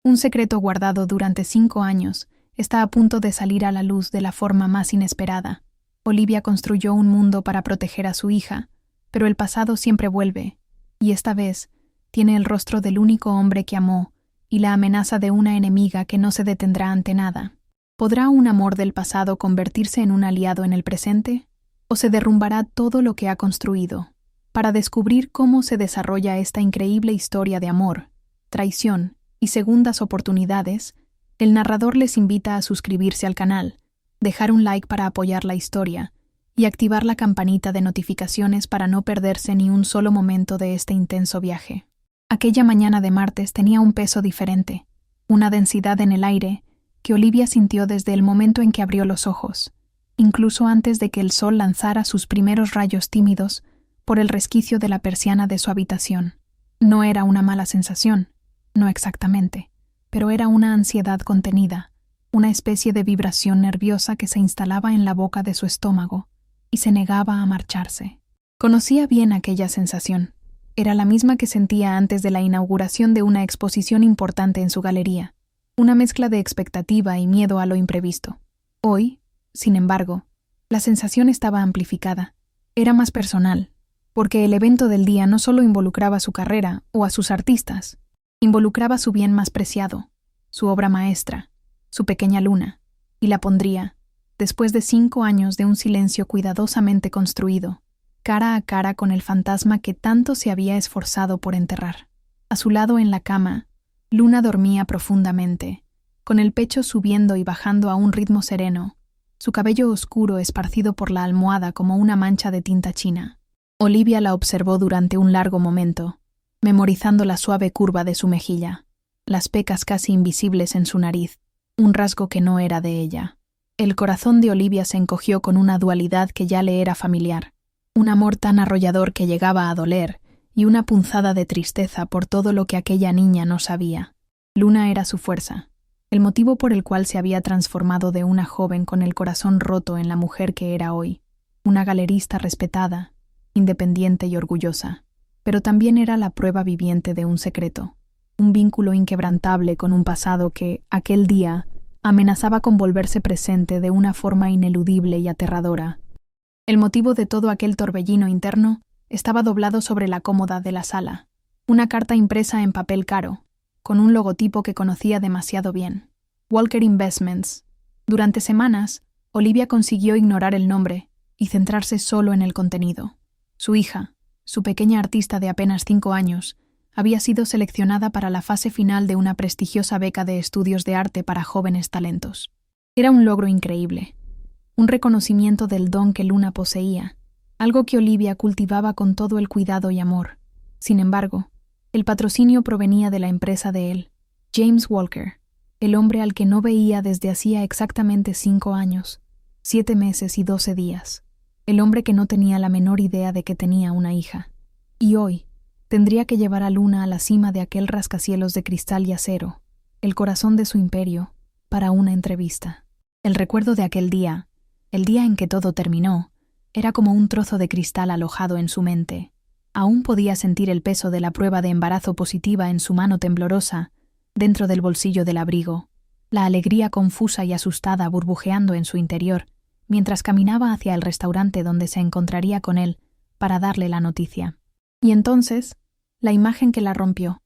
Un secreto guardado durante 5 años está a punto de salir a la luz de la forma más inesperada. Olivia construyó un mundo para proteger a su hija, pero el pasado siempre vuelve, y esta vez tiene el rostro del único hombre que amó y la amenaza de una enemiga que no se detendrá ante nada. ¿Podrá un amor del pasado convertirse en un aliado en el presente? ¿O se derrumbará todo lo que ha construido? Para descubrir cómo se desarrolla esta increíble historia de amor, traición y segundas oportunidades, el narrador les invita a suscribirse al canal, dejar un like para apoyar la historia y activar la campanita de notificaciones para no perderse ni un solo momento de este intenso viaje. Aquella mañana de martes tenía un peso diferente, una densidad en el aire que Olivia sintió desde el momento en que abrió los ojos, incluso antes de que el sol lanzara sus primeros rayos tímidos por el resquicio de la persiana de su habitación. No era una mala sensación, no exactamente, pero era una ansiedad contenida, una especie de vibración nerviosa que se instalaba en la boca de su estómago y se negaba a marcharse. Conocía bien aquella sensación. Era la misma que sentía antes de la inauguración de una exposición importante en su galería, una mezcla de expectativa y miedo a lo imprevisto. Hoy, sin embargo, la sensación estaba amplificada. Era más personal, porque el evento del día no solo involucraba su carrera o a sus artistas, involucraba su bien más preciado, su obra maestra, su pequeña Luna, y la pondría, después de 5 años de un silencio cuidadosamente construido, cara a cara con el fantasma que tanto se había esforzado por enterrar. A su lado en la cama, Luna dormía profundamente, con el pecho subiendo y bajando a un ritmo sereno, su cabello oscuro esparcido por la almohada como una mancha de tinta china. Olivia la observó durante un largo momento, memorizando la suave curva de su mejilla, las pecas casi invisibles en su nariz, un rasgo que no era de ella. El corazón de Olivia se encogió con una dualidad que ya le era familiar, un amor tan arrollador que llegaba a doler y una punzada de tristeza por todo lo que aquella niña no sabía. Luna era su fuerza, el motivo por el cual se había transformado de una joven con el corazón roto en la mujer que era hoy, una galerista respetada, independiente y orgullosa, pero también era la prueba viviente de un secreto, un vínculo inquebrantable con un pasado que, aquel día, amenazaba con volverse presente de una forma ineludible y aterradora. El motivo de todo aquel torbellino interno estaba doblado sobre la cómoda de la sala, una carta impresa en papel caro, con un logotipo que conocía demasiado bien. Walker Investments. Durante semanas, Olivia consiguió ignorar el nombre y centrarse solo en el contenido. Su hija, su pequeña artista de apenas 5 años, había sido seleccionada para la fase final de una prestigiosa beca de estudios de arte para jóvenes talentos. Era un logro increíble, un reconocimiento del don que Luna poseía, algo que Olivia cultivaba con todo el cuidado y amor. Sin embargo, el patrocinio provenía de la empresa de él, James Walker, el hombre al que no veía desde hacía exactamente 5 años, 7 meses y 12 días, el hombre que no tenía la menor idea de que tenía una hija. Y hoy, tendría que llevar a Luna a la cima de aquel rascacielos de cristal y acero, el corazón de su imperio, para una entrevista. El recuerdo de aquel día, el día en que todo terminó, era como un trozo de cristal alojado en su mente. Aún podía sentir el peso de la prueba de embarazo positiva en su mano temblorosa, dentro del bolsillo del abrigo, la alegría confusa y asustada burbujeando en su interior, mientras caminaba hacia el restaurante donde se encontraría con él para darle la noticia. Y entonces, la imagen que la rompió,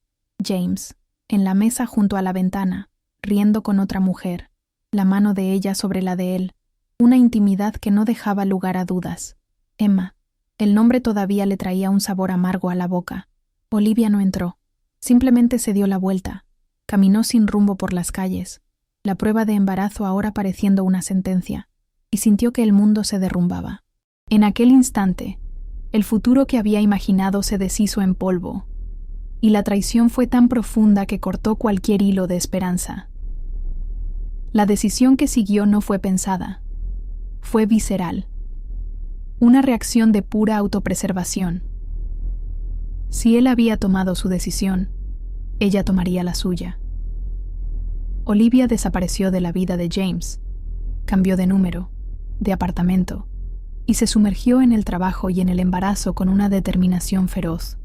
James, en la mesa junto a la ventana, riendo con otra mujer, la mano de ella sobre la de él, una intimidad que no dejaba lugar a dudas. Emma. El nombre todavía le traía un sabor amargo a la boca. Olivia no entró, simplemente se dio la vuelta, caminó sin rumbo por las calles, la prueba de embarazo ahora pareciendo una sentencia, y sintió que el mundo se derrumbaba. En aquel instante, el futuro que había imaginado se deshizo en polvo, y la traición fue tan profunda que cortó cualquier hilo de esperanza. La decisión que siguió no fue pensada, fue visceral. Una reacción de pura autopreservación. Si él había tomado su decisión, ella tomaría la suya. Olivia desapareció de la vida de James, cambió de número, de apartamento, y se sumergió en el trabajo y en el embarazo con una determinación feroz.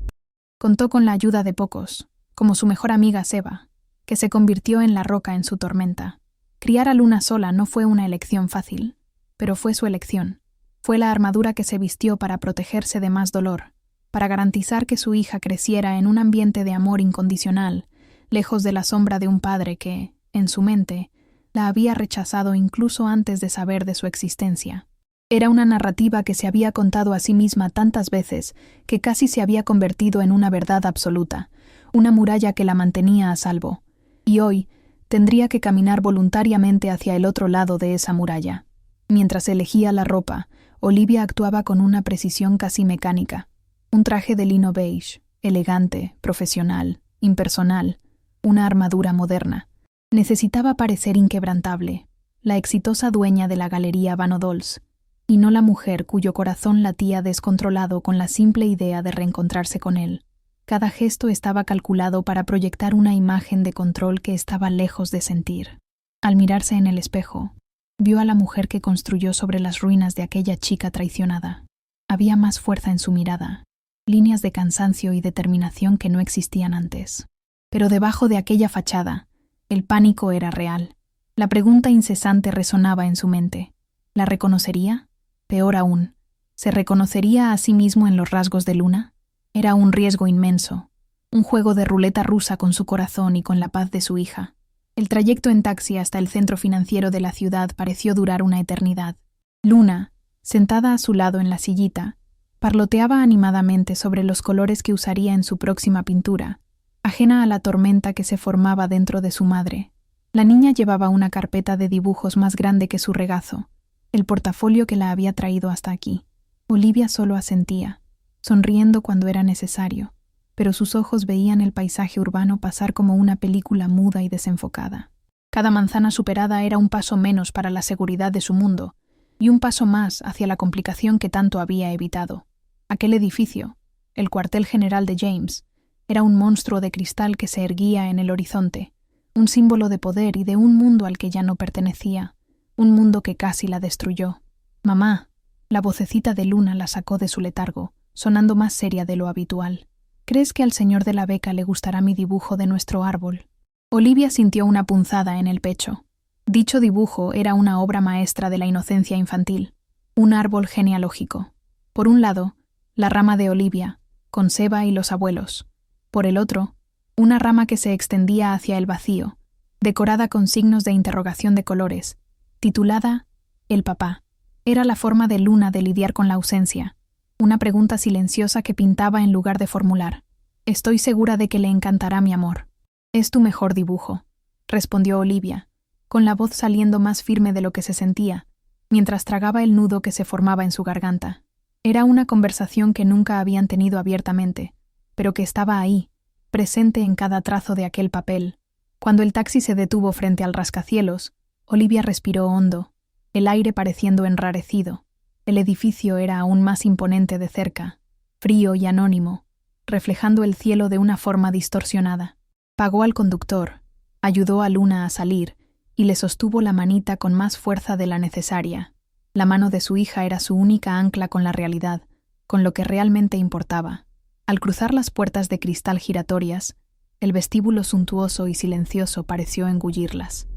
Contó con la ayuda de pocos, como su mejor amiga Seba, que se convirtió en la roca en su tormenta. Criar a Luna sola no fue una elección fácil, pero fue su elección. Fue la armadura que se vistió para protegerse de más dolor, para garantizar que su hija creciera en un ambiente de amor incondicional, lejos de la sombra de un padre que, en su mente, la había rechazado incluso antes de saber de su existencia. Era una narrativa que se había contado a sí misma tantas veces que casi se había convertido en una verdad absoluta, una muralla que la mantenía a salvo, y hoy tendría que caminar voluntariamente hacia el otro lado de esa muralla. Mientras elegía la ropa, Olivia actuaba con una precisión casi mecánica. Un traje de lino beige, elegante, profesional, impersonal, una armadura moderna. Necesitaba parecer inquebrantable, la exitosa dueña de la galería Vano Dolls, y no la mujer cuyo corazón latía descontrolado con la simple idea de reencontrarse con él. Cada gesto estaba calculado para proyectar una imagen de control que estaba lejos de sentir. Al mirarse en el espejo, vio a la mujer que construyó sobre las ruinas de aquella chica traicionada. Había más fuerza en su mirada, líneas de cansancio y determinación que no existían antes. Pero debajo de aquella fachada, el pánico era real. La pregunta incesante resonaba en su mente. ¿La reconocería? Peor aún, ¿se reconocería a sí mismo en los rasgos de Luna? Era un riesgo inmenso, un juego de ruleta rusa con su corazón y con la paz de su hija. El trayecto en taxi hasta el centro financiero de la ciudad pareció durar una eternidad. Luna, sentada a su lado en la sillita, parloteaba animadamente sobre los colores que usaría en su próxima pintura, ajena a la tormenta que se formaba dentro de su madre. La niña llevaba una carpeta de dibujos más grande que su regazo, el portafolio que la había traído hasta aquí. Olivia solo asentía, sonriendo cuando era necesario, pero sus ojos veían el paisaje urbano pasar como una película muda y desenfocada. Cada manzana superada era un paso menos para la seguridad de su mundo, y un paso más hacia la complicación que tanto había evitado. Aquel edificio, el cuartel general de James, era un monstruo de cristal que se erguía en el horizonte, un símbolo de poder y de un mundo al que ya no pertenecía, un mundo que casi la destruyó. «Mamá», la vocecita de Luna la sacó de su letargo, sonando más seria de lo habitual. «¿Crees que al señor de la beca le gustará mi dibujo de nuestro árbol?» Olivia sintió una punzada en el pecho. Dicho dibujo era una obra maestra de la inocencia infantil, un árbol genealógico. Por un lado, la rama de Olivia, con Seba y los abuelos. Por el otro, una rama que se extendía hacia el vacío, decorada con signos de interrogación de colores, titulada «El papá». Era la forma de Luna de lidiar con la ausencia, una pregunta silenciosa que pintaba en lugar de formular. «Estoy segura de que le encantará mi amor». «Es tu mejor dibujo», respondió Olivia, con la voz saliendo más firme de lo que se sentía, mientras tragaba el nudo que se formaba en su garganta. Era una conversación que nunca habían tenido abiertamente, pero que estaba ahí, presente en cada trazo de aquel papel. Cuando el taxi se detuvo frente al rascacielos, Olivia respiró hondo, el aire pareciendo enrarecido. El edificio era aún más imponente de cerca, frío y anónimo, reflejando el cielo de una forma distorsionada. Pagó al conductor, ayudó a Luna a salir y le sostuvo la manita con más fuerza de la necesaria. La mano de su hija era su única ancla con la realidad, con lo que realmente importaba. Al cruzar las puertas de cristal giratorias, el vestíbulo suntuoso y silencioso pareció engullirlas.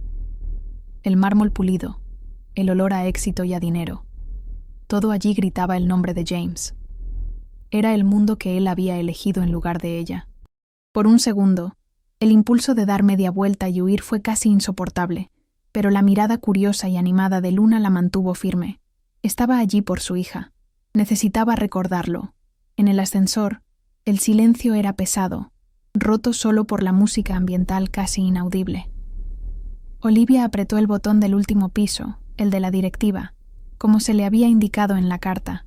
El mármol pulido, el olor a éxito y a dinero. Todo allí gritaba el nombre de James. Era el mundo que él había elegido en lugar de ella. Por un segundo, el impulso de dar media vuelta y huir fue casi insoportable, pero la mirada curiosa y animada de Luna la mantuvo firme. Estaba allí por su hija. Necesitaba recordarlo. En el ascensor, el silencio era pesado, roto solo por la música ambiental casi inaudible. Olivia apretó el botón del último piso, el de la directiva, como se le había indicado en la carta.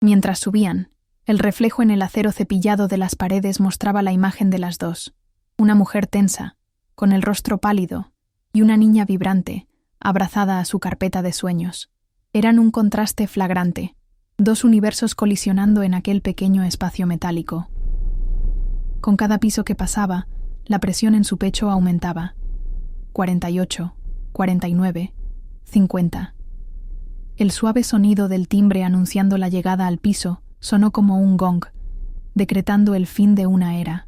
Mientras subían, el reflejo en el acero cepillado de las paredes mostraba la imagen de las dos. Una mujer tensa, con el rostro pálido, y una niña vibrante, abrazada a su carpeta de sueños. Eran un contraste flagrante, dos universos colisionando en aquel pequeño espacio metálico. Con cada piso que pasaba, la presión en su pecho aumentaba. 48, 49, 50. El suave sonido del timbre anunciando la llegada al piso sonó como un gong, decretando el fin de una era.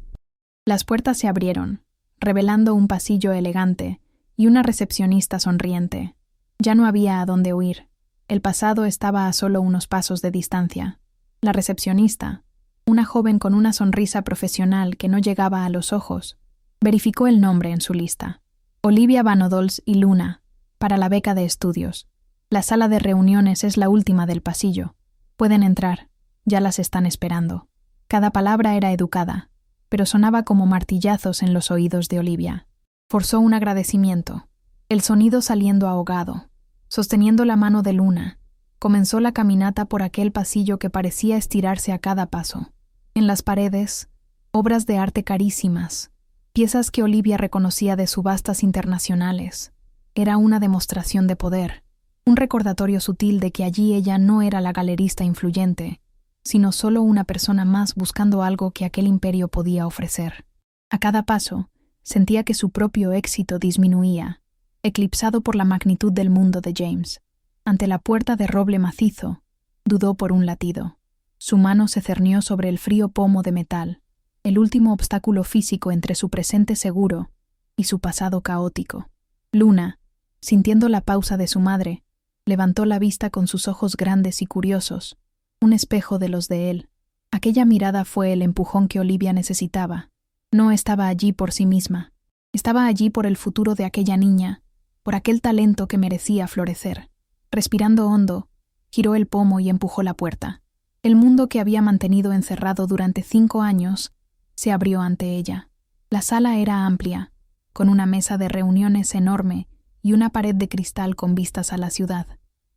Las puertas se abrieron. revelando un pasillo elegante y una recepcionista sonriente. Ya no había a dónde huir. El pasado estaba a solo unos pasos de distancia. La recepcionista, una joven con una sonrisa profesional que no llegaba a los ojos, verificó el nombre en su lista. Olivia Van Odols y Luna, para la beca de estudios. La sala de reuniones es la última del pasillo. Pueden entrar, ya las están esperando. Cada palabra era educada, pero sonaba como martillazos en los oídos de Olivia. Forzó un agradecimiento, el sonido saliendo ahogado. Sosteniendo la mano de Luna, comenzó la caminata por aquel pasillo que parecía estirarse a cada paso. En las paredes, obras de arte carísimas, piezas que Olivia reconocía de subastas internacionales. Era una demostración de poder, un recordatorio sutil de que allí ella no era la galerista influyente, sino solo una persona más buscando algo que aquel imperio podía ofrecer. A cada paso, sentía que su propio éxito disminuía, eclipsado por la magnitud del mundo de James. Ante la puerta de roble macizo, dudó por un latido. Su mano se cernió sobre el frío pomo de metal, el último obstáculo físico entre su presente seguro y su pasado caótico. Luna, sintiendo la pausa de su madre, levantó la vista con sus ojos grandes y curiosos, un espejo de los de él. Aquella mirada fue el empujón que Olivia necesitaba. No estaba allí por sí misma. Estaba allí por el futuro de aquella niña, por aquel talento que merecía florecer. Respirando hondo, giró el pomo y empujó la puerta. El mundo que había mantenido encerrado durante 5 años se abrió ante ella. La sala era amplia, con una mesa de reuniones enorme y una pared de cristal con vistas a la ciudad.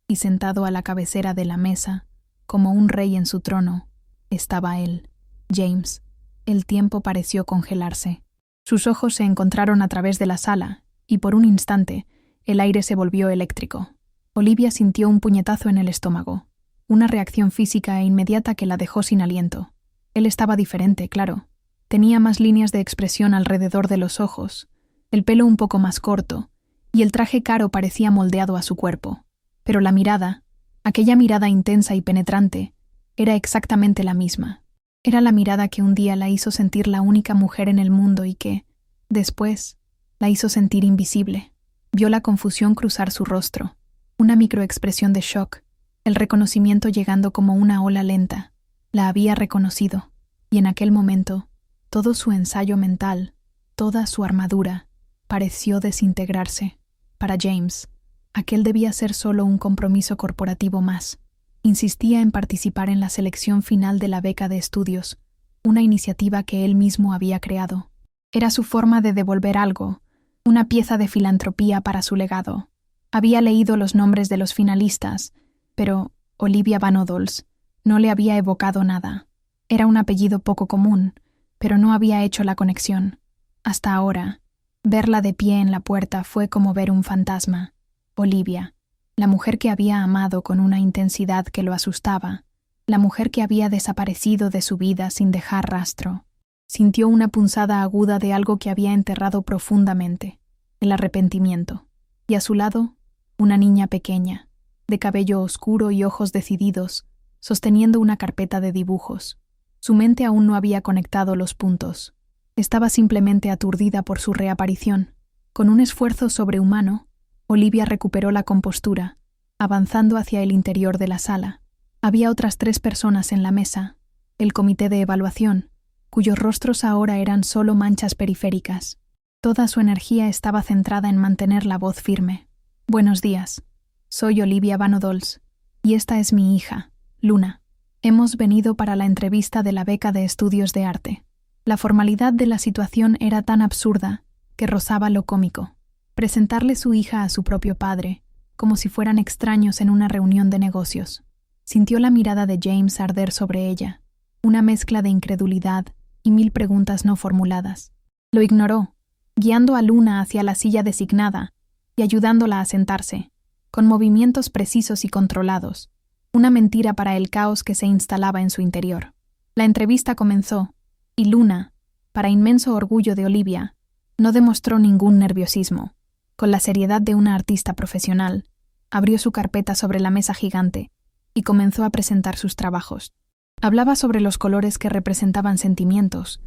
Y sentado a la cabecera de la mesa, como un rey en su trono, estaba él, James. El tiempo pareció congelarse. Sus ojos se encontraron a través de la sala, y por un instante, el aire se volvió eléctrico. Olivia sintió un puñetazo en el estómago, una reacción física e inmediata que la dejó sin aliento. Él estaba diferente, claro. Tenía más líneas de expresión alrededor de los ojos, el pelo un poco más corto, y el traje caro parecía moldeado a su cuerpo. Pero la mirada, aquella mirada intensa y penetrante, era exactamente la misma. Era la mirada que un día la hizo sentir la única mujer en el mundo y que, después, la hizo sentir invisible. Vio la confusión cruzar su rostro, una microexpresión de shock, el reconocimiento llegando como una ola lenta. La había reconocido, y en aquel momento, todo su ensayo mental, toda su armadura, pareció desintegrarse. Para James, aquel debía ser solo un compromiso corporativo más. Insistía en participar en la selección final de la beca de estudios, una iniciativa que él mismo había creado. Era su forma de devolver algo, una pieza de filantropía para su legado. Había leído los nombres de los finalistas, pero Olivia Van Odols no le había evocado nada. Era un apellido poco común, pero no había hecho la conexión. Hasta ahora, verla de pie en la puerta fue como ver un fantasma. Olivia, la mujer que había amado con una intensidad que lo asustaba, la mujer que había desaparecido de su vida sin dejar rastro. Sintió una punzada aguda de algo que había enterrado profundamente, el arrepentimiento. Y a su lado, una niña pequeña, de cabello oscuro y ojos decididos, sosteniendo una carpeta de dibujos. Su mente aún no había conectado los puntos. Estaba simplemente aturdida por su reaparición. Con un esfuerzo sobrehumano, Olivia recuperó la compostura, avanzando hacia el interior de la sala. Había otras 3 personas en la mesa, el comité de evaluación, cuyos rostros ahora eran solo manchas periféricas. Toda su energía estaba centrada en mantener la voz firme. Buenos días. Soy Olivia Van Odols, y esta es mi hija, Luna. Hemos venido para la entrevista de la beca de estudios de arte. La formalidad de la situación era tan absurda que rozaba lo cómico. Presentarle su hija a su propio padre, como si fueran extraños en una reunión de negocios. Sintió la mirada de James arder sobre ella, una mezcla de incredulidad y 1000 preguntas no formuladas. Lo ignoró, guiando a Luna hacia la silla designada y ayudándola a sentarse, con movimientos precisos y controlados, una mentira para el caos que se instalaba en su interior. La entrevista comenzó, y Luna, para inmenso orgullo de Olivia, no demostró ningún nerviosismo. Con la seriedad de una artista profesional, abrió su carpeta sobre la mesa gigante y comenzó a presentar sus trabajos. Hablaba sobre los colores que representaban sentimientos,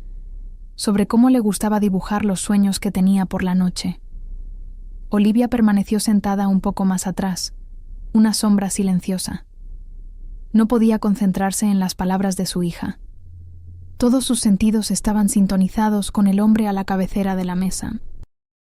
sobre cómo le gustaba dibujar los sueños que tenía por la noche. Olivia permaneció sentada un poco más atrás, una sombra silenciosa. No podía concentrarse en las palabras de su hija. Todos sus sentidos estaban sintonizados con el hombre a la cabecera de la mesa.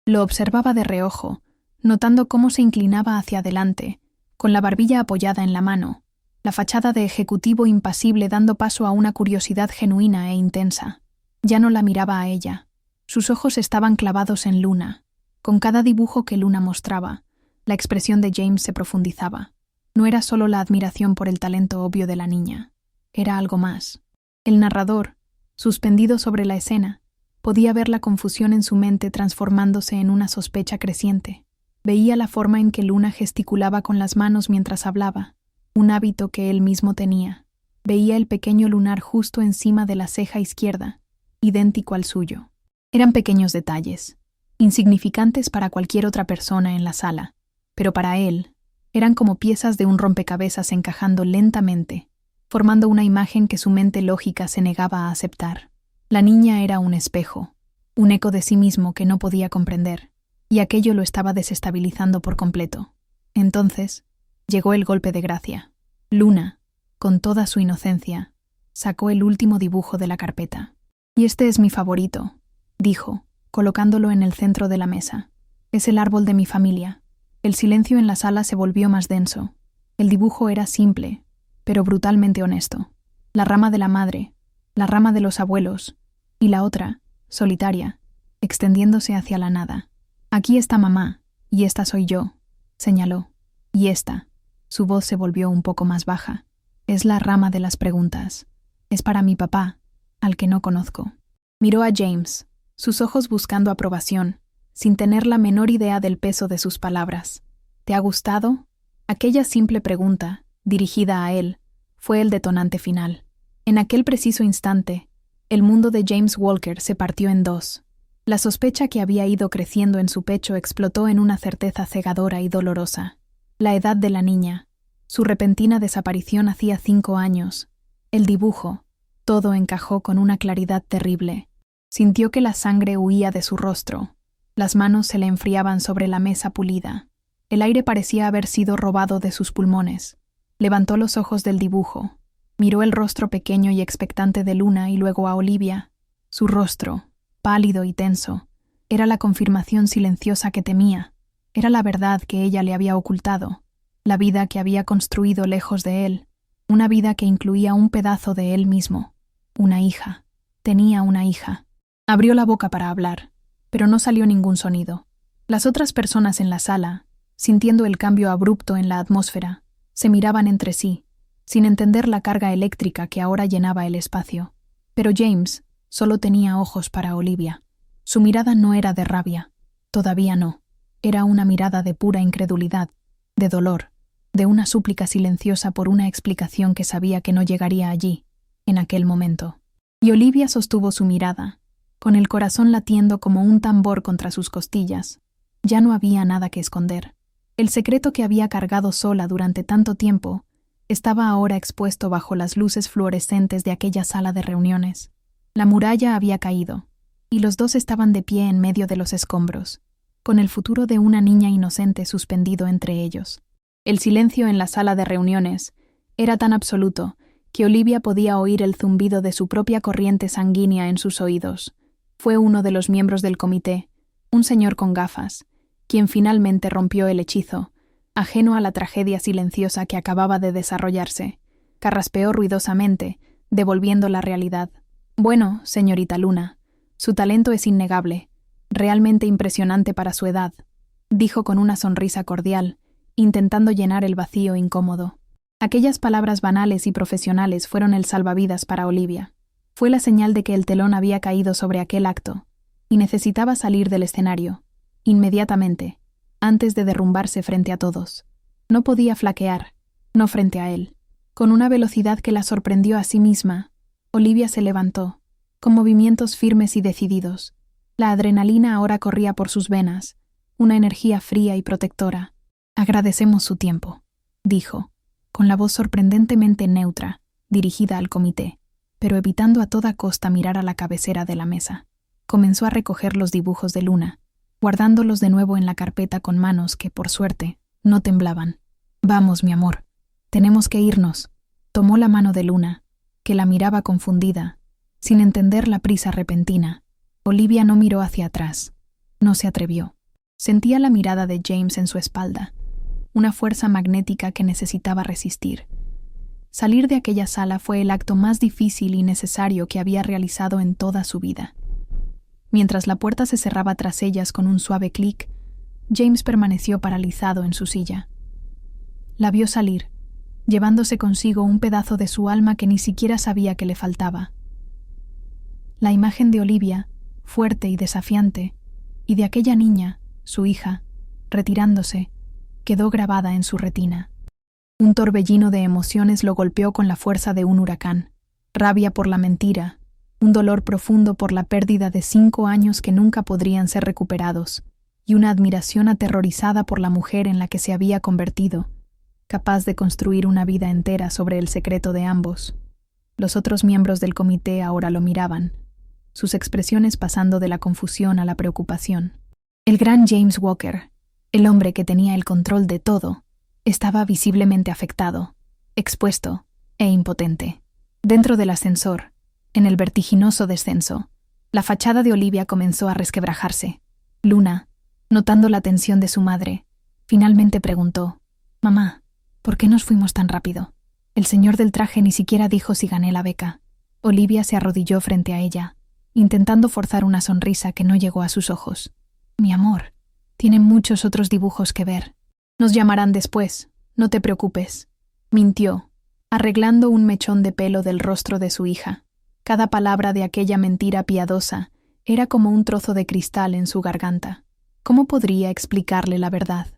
Lo observaba de reojo, notando cómo se inclinaba hacia adelante, con la barbilla apoyada en la mano, la fachada de ejecutivo impasible dando paso a una curiosidad genuina e intensa. Ya no la miraba a ella. Sus ojos estaban clavados en Luna. Con cada dibujo que Luna mostraba, la expresión de James se profundizaba. No era solo la admiración por el talento obvio de la niña. Era algo más. El narrador, suspendido sobre la escena, podía ver la confusión en su mente transformándose en una sospecha creciente. Veía la forma en que Luna gesticulaba con las manos mientras hablaba, un hábito que él mismo tenía. Veía el pequeño lunar justo encima de la ceja izquierda, idéntico al suyo. Eran pequeños detalles, insignificantes para cualquier otra persona en la sala, pero para él eran como piezas de un rompecabezas encajando lentamente, formando una imagen que su mente lógica se negaba a aceptar. La niña era un espejo, un eco de sí mismo que no podía comprender, y aquello lo estaba desestabilizando por completo. Entonces, llegó el golpe de gracia. Luna, con toda su inocencia, sacó el último dibujo de la carpeta. «Y este es mi favorito», dijo, colocándolo en el centro de la mesa. «Es el árbol de mi familia». El silencio en la sala se volvió más denso. El dibujo era simple, pero brutalmente honesto. La rama de la madre, la rama de los abuelos, y la otra, solitaria, extendiéndose hacia la nada. «Aquí está mamá, y esta soy yo», señaló. «Y esta», su voz se volvió un poco más baja, «es la rama de las preguntas. Es para mi papá, al que no conozco». Miró a James, sus ojos buscando aprobación, sin tener la menor idea del peso de sus palabras. «¿Te ha gustado?» Aquella simple pregunta, dirigida a él, fue el detonante final. En aquel preciso instante, el mundo de James Walker se partió en dos. La sospecha que había ido creciendo en su pecho explotó en una certeza cegadora y dolorosa. La edad de la niña, su repentina desaparición hacía 5 años, el dibujo, todo encajó con una claridad terrible. Sintió que la sangre huía de su rostro. Las manos se le enfriaban sobre la mesa pulida. El aire parecía haber sido robado de sus pulmones. Levantó los ojos del dibujo. Miró el rostro pequeño y expectante de Luna y luego a Olivia. Su rostro, pálido y tenso, era la confirmación silenciosa que temía. Era la verdad que ella le había ocultado, la vida que había construido lejos de él, una vida que incluía un pedazo de él mismo. Una hija. Tenía una hija. Abrió la boca para hablar, pero no salió ningún sonido. Las otras personas en la sala, sintiendo el cambio abrupto en la atmósfera, se miraban entre sí, sin entender la carga eléctrica que ahora llenaba el espacio. Pero James solo tenía ojos para Olivia. Su mirada no era de rabia, todavía no. Era una mirada de pura incredulidad, de dolor, de una súplica silenciosa por una explicación que sabía que no llegaría allí, en aquel momento. Y Olivia sostuvo su mirada, con el corazón latiendo como un tambor contra sus costillas. Ya no había nada que esconder. El secreto que había cargado sola durante tanto tiempo estaba ahora expuesto bajo las luces fluorescentes de aquella sala de reuniones. La muralla había caído, y los dos estaban de pie en medio de los escombros, con el futuro de una niña inocente suspendido entre ellos. El silencio en la sala de reuniones era tan absoluto que Olivia podía oír el zumbido de su propia corriente sanguínea en sus oídos. Fue uno de los miembros del comité, un señor con gafas, quien finalmente rompió el hechizo, ajeno a la tragedia silenciosa que acababa de desarrollarse. Carraspeó ruidosamente, devolviendo la realidad. «Bueno, señorita Luna, su talento es innegable, realmente impresionante para su edad», dijo con una sonrisa cordial, intentando llenar el vacío incómodo. Aquellas palabras banales y profesionales fueron el salvavidas para Olivia. Fue la señal de que el telón había caído sobre aquel acto, y necesitaba salir del escenario, inmediatamente, antes de derrumbarse frente a todos. No podía flaquear, no frente a él. Con una velocidad que la sorprendió a sí misma, Olivia se levantó, con movimientos firmes y decididos. La adrenalina ahora corría por sus venas, una energía fría y protectora. «Agradecemos su tiempo», dijo, con la voz sorprendentemente neutra, dirigida al comité, pero evitando a toda costa mirar a la cabecera de la mesa. Comenzó a recoger los dibujos de Luna, guardándolos de nuevo en la carpeta con manos que, por suerte, no temblaban. «Vamos, mi amor, tenemos que irnos». Tomó la mano de Luna, que la miraba confundida, sin entender la prisa repentina. Olivia no miró hacia atrás. No se atrevió. Sentía la mirada de James en su espalda, una fuerza magnética que necesitaba resistir. Salir de aquella sala fue el acto más difícil y necesario que había realizado en toda su vida. Mientras la puerta se cerraba tras ellas con un suave clic, James permaneció paralizado en su silla. La vio salir, llevándose consigo un pedazo de su alma que ni siquiera sabía que le faltaba. La imagen de Olivia, fuerte y desafiante, y de aquella niña, su hija, retirándose, quedó grabada en su retina. Un torbellino de emociones lo golpeó con la fuerza de un huracán. Rabia por la mentira, un dolor profundo por la pérdida de 5 años que nunca podrían ser recuperados, y una admiración aterrorizada por la mujer en la que se había convertido, capaz de construir una vida entera sobre el secreto de ambos. Los otros miembros del comité ahora lo miraban, sus expresiones pasando de la confusión a la preocupación. El gran James Walker, el hombre que tenía el control de todo, estaba visiblemente afectado, expuesto e impotente. Dentro del ascensor, en el vertiginoso descenso, la fachada de Olivia comenzó a resquebrajarse. Luna, notando la tensión de su madre, finalmente preguntó: «Mamá, ¿por qué nos fuimos tan rápido? El señor del traje ni siquiera dijo si gané la beca». Olivia se arrodilló frente a ella, intentando forzar una sonrisa que no llegó a sus ojos. «Mi amor, tienen muchos otros dibujos que ver. Nos llamarán después, no te preocupes», mintió, arreglando un mechón de pelo del rostro de su hija. Cada palabra de aquella mentira piadosa era como un trozo de cristal en su garganta. ¿Cómo podría explicarle la verdad?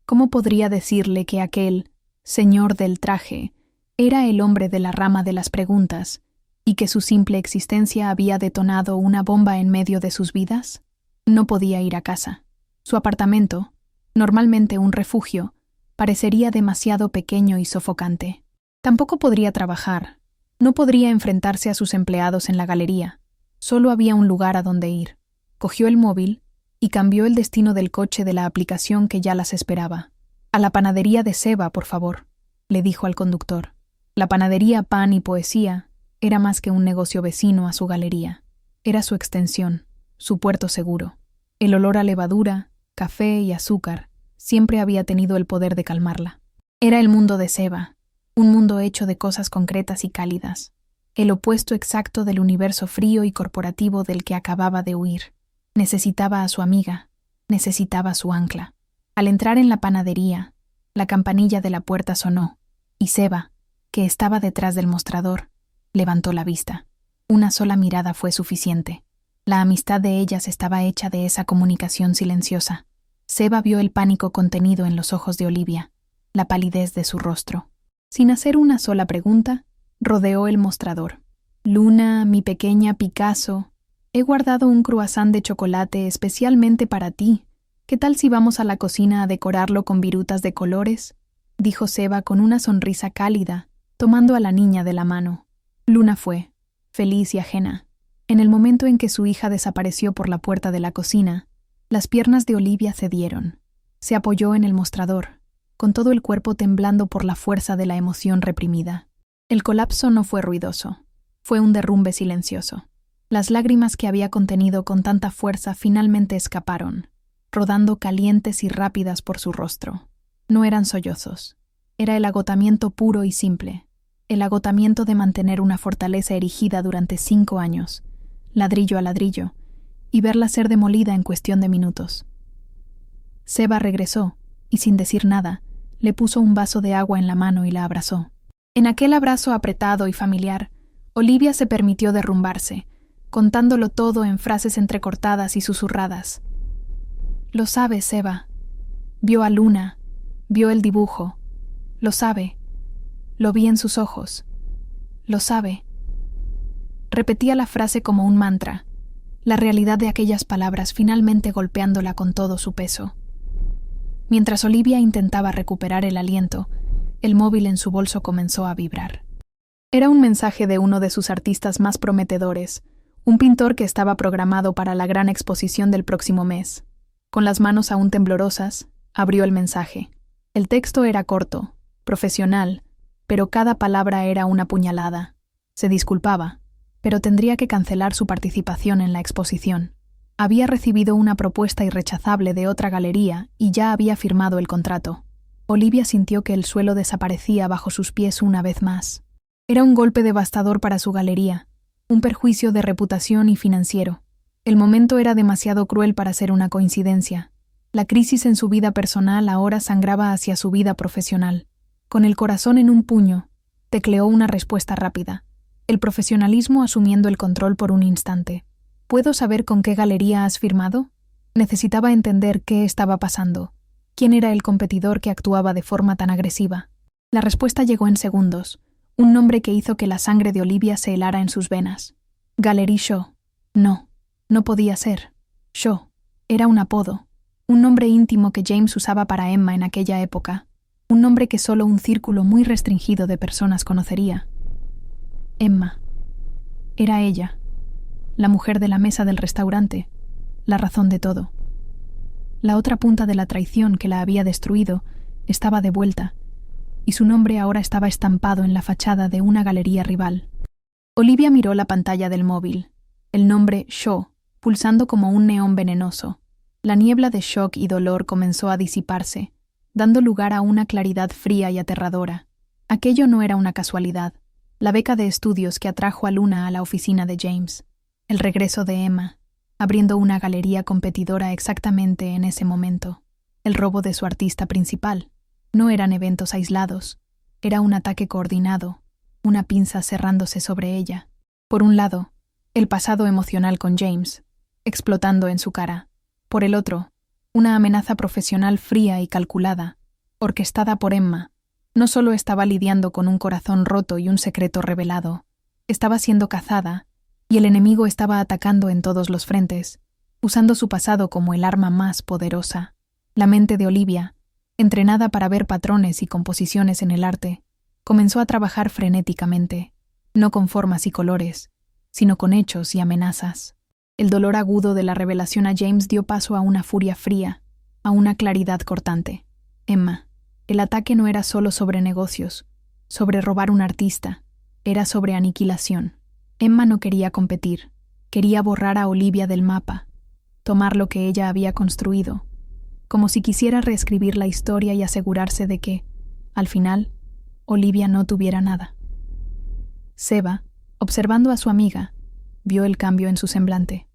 ¿Cómo podría decirle que aquel señor del traje era el hombre de la rama de las preguntas y que su simple existencia había detonado una bomba en medio de sus vidas? No podía ir a casa. Su apartamento, normalmente un refugio, parecería demasiado pequeño y sofocante. Tampoco podría trabajar. No podría enfrentarse a sus empleados en la galería. Solo había un lugar a donde ir. Cogió el móvil y cambió el destino del coche de la aplicación que ya las esperaba. «A la panadería de Seba, por favor», le dijo al conductor. La panadería Pan y Poesía era más que un negocio vecino a su galería. Era su extensión, su puerto seguro. El olor a levadura, café y azúcar siempre había tenido el poder de calmarla. Era el mundo de Seba, un mundo hecho de cosas concretas y cálidas, el opuesto exacto del universo frío y corporativo del que acababa de huir. Necesitaba a su amiga, necesitaba su ancla. Al entrar en la panadería, la campanilla de la puerta sonó, y Seba, que estaba detrás del mostrador, levantó la vista. Una sola mirada fue suficiente. La amistad de ellas estaba hecha de esa comunicación silenciosa. Seba vio el pánico contenido en los ojos de Olivia, la palidez de su rostro. Sin hacer una sola pregunta, rodeó el mostrador. «Luna, mi pequeña Picasso, he guardado un croissant de chocolate especialmente para ti. ¿Qué tal si vamos a la cocina a decorarlo con virutas de colores?», dijo Seba con una sonrisa cálida, tomando a la niña de la mano. Luna fue, feliz y ajena. En el momento en que su hija desapareció por la puerta de la cocina, las piernas de Olivia cedieron. Se apoyó en el mostrador, con todo el cuerpo temblando por la fuerza de la emoción reprimida. El colapso no fue ruidoso, fue un derrumbe silencioso. Las lágrimas que había contenido con tanta fuerza finalmente escaparon, rodando calientes y rápidas por su rostro. No eran sollozos, era el agotamiento puro y simple, el agotamiento de mantener una fortaleza erigida durante 5 años, ladrillo a ladrillo, y verla ser demolida en cuestión de minutos. Seba regresó, y sin decir nada, le puso un vaso de agua en la mano y la abrazó. En aquel abrazo apretado y familiar, Olivia se permitió derrumbarse, contándolo todo en frases entrecortadas y susurradas. «Lo sabe, Seba. Vio a Luna, vio el dibujo. Lo sabe. Lo vi en sus ojos. Lo sabe». Repetía la frase como un mantra, la realidad de aquellas palabras finalmente golpeándola con todo su peso. Mientras Olivia intentaba recuperar el aliento, el móvil en su bolso comenzó a vibrar. Era un mensaje de uno de sus artistas más prometedores, Un pintor que estaba programado para la gran exposición del próximo mes. Con las manos aún temblorosas, abrió el mensaje. El texto era corto, profesional, pero cada palabra era una puñalada. Se disculpaba, pero tendría que cancelar su participación en la exposición. Había recibido una propuesta irrechazable de otra galería y ya había firmado el contrato. Olivia sintió que el suelo desaparecía bajo sus pies una vez más. Era un golpe devastador para su galería, un perjuicio de reputación y financiero. El momento era demasiado cruel para ser una coincidencia. La crisis en su vida personal ahora sangraba hacia su vida profesional. Con el corazón en un puño, tecleó una respuesta rápida. El profesionalismo asumiendo el control por un instante. ¿Puedo saber con qué galería has firmado? Necesitaba entender qué estaba pasando. ¿Quién era el competidor que actuaba de forma tan agresiva? La respuesta llegó en segundos. Un nombre que hizo que la sangre de Olivia se helara en sus venas. Galerie Shaw. No, no podía ser. Shaw. Era un apodo. Un nombre íntimo que James usaba para Emma en aquella época. Un nombre que solo un círculo muy restringido de personas conocería. Emma. Era ella. La mujer de la mesa del restaurante. La razón de todo. La otra punta de la traición que la había destruido estaba de vuelta, y su nombre ahora estaba estampado en la fachada de una galería rival. Olivia miró la pantalla del móvil. El nombre Shaw, pulsando como un neón venenoso. La niebla de shock y dolor comenzó a disiparse, dando lugar a una claridad fría y aterradora. Aquello no era una casualidad. La beca de estudios que atrajo a Luna a la oficina de James. El regreso de Emma, abriendo una galería competidora exactamente en ese momento. El robo de su artista principal. No eran eventos aislados. Era un ataque coordinado, una pinza cerrándose sobre ella. Por un lado, el pasado emocional con James, explotando en su cara. Por el otro, una amenaza profesional fría y calculada, orquestada por Emma. No solo estaba lidiando con un corazón roto y un secreto revelado, estaba siendo cazada, y el enemigo estaba atacando en todos los frentes, usando su pasado como el arma más poderosa. La mente de Olivia, entrenada para ver patrones y composiciones en el arte, comenzó a trabajar frenéticamente, no con formas y colores, sino con hechos y amenazas. El dolor agudo de la revelación a James dio paso a una furia fría, a una claridad cortante. Emma, el ataque no era solo sobre negocios, sobre robar un artista, era sobre aniquilación. Emma no quería competir, quería borrar a Olivia del mapa, tomar lo que ella había construido, como si quisiera reescribir la historia y asegurarse de que, al final, Olivia no tuviera nada. Seba, observando a su amiga, vio el cambio en su semblante.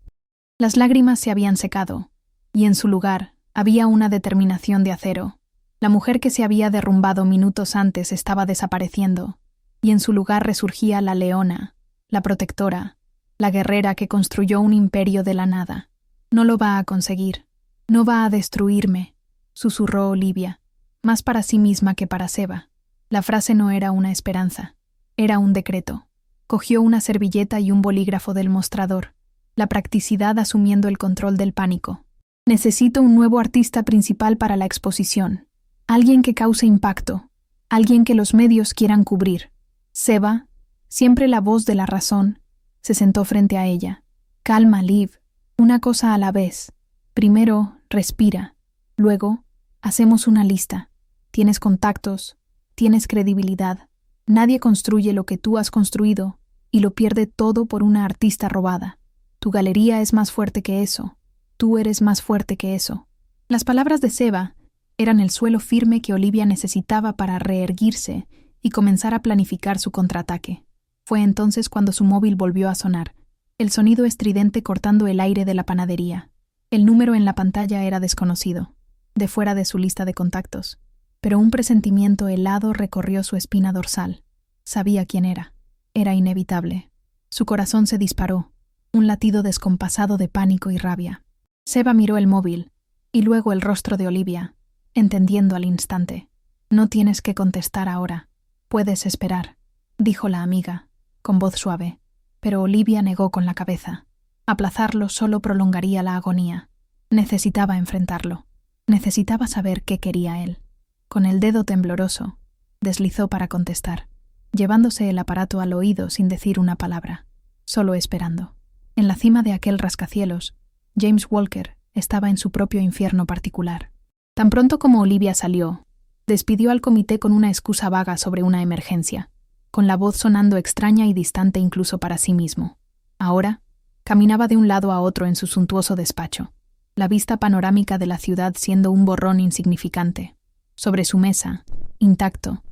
Las lágrimas se habían secado, y en su lugar había una determinación de acero. La mujer que se había derrumbado minutos antes estaba desapareciendo, y en su lugar resurgía la leona, la protectora, la guerrera que construyó un imperio de la nada. No lo va a conseguir. No va a destruirme, susurró Olivia, más para sí misma que para Seba. La frase no era una esperanza, era un decreto. Cogió una servilleta y un bolígrafo del mostrador, la practicidad asumiendo el control del pánico. Necesito un nuevo artista principal para la exposición, alguien que cause impacto, alguien que los medios quieran cubrir. Seba, siempre la voz de la razón, se sentó frente a ella. Calma, Liv, una cosa a la vez. Primero, respira. Luego, hacemos una lista. Tienes contactos, tienes credibilidad. Nadie construye lo que tú has construido y lo pierde todo por una artista robada. Tu galería es más fuerte que eso. Tú eres más fuerte que eso. Las palabras de Seba eran el suelo firme que Olivia necesitaba para reerguirse y comenzar a planificar su contraataque. Fue entonces cuando su móvil volvió a sonar, el sonido estridente cortando el aire de la panadería. El número en la pantalla era desconocido, de fuera de su lista de contactos, pero un presentimiento helado recorrió su espina dorsal. Sabía quién era. Era inevitable. Su corazón se disparó, un latido descompasado de pánico y rabia. Seba miró el móvil, y luego el rostro de Olivia, entendiendo al instante. No tienes que contestar ahora. Puedes esperar, dijo la amiga, con voz suave, pero Olivia negó con la cabeza. Aplazarlo solo prolongaría la agonía. Necesitaba enfrentarlo. Necesitaba saber qué quería él. Con el dedo tembloroso, deslizó para contestar, llevándose el aparato al oído sin decir una palabra, solo esperando. En la cima de aquel rascacielos, James Walker estaba en su propio infierno particular. Tan pronto como Olivia salió, despidió al comité con una excusa vaga sobre una emergencia, con la voz sonando extraña y distante incluso para sí mismo. Ahora, caminaba de un lado a otro en su suntuoso despacho, la vista panorámica de la ciudad siendo un borrón insignificante. Sobre su mesa, intacto,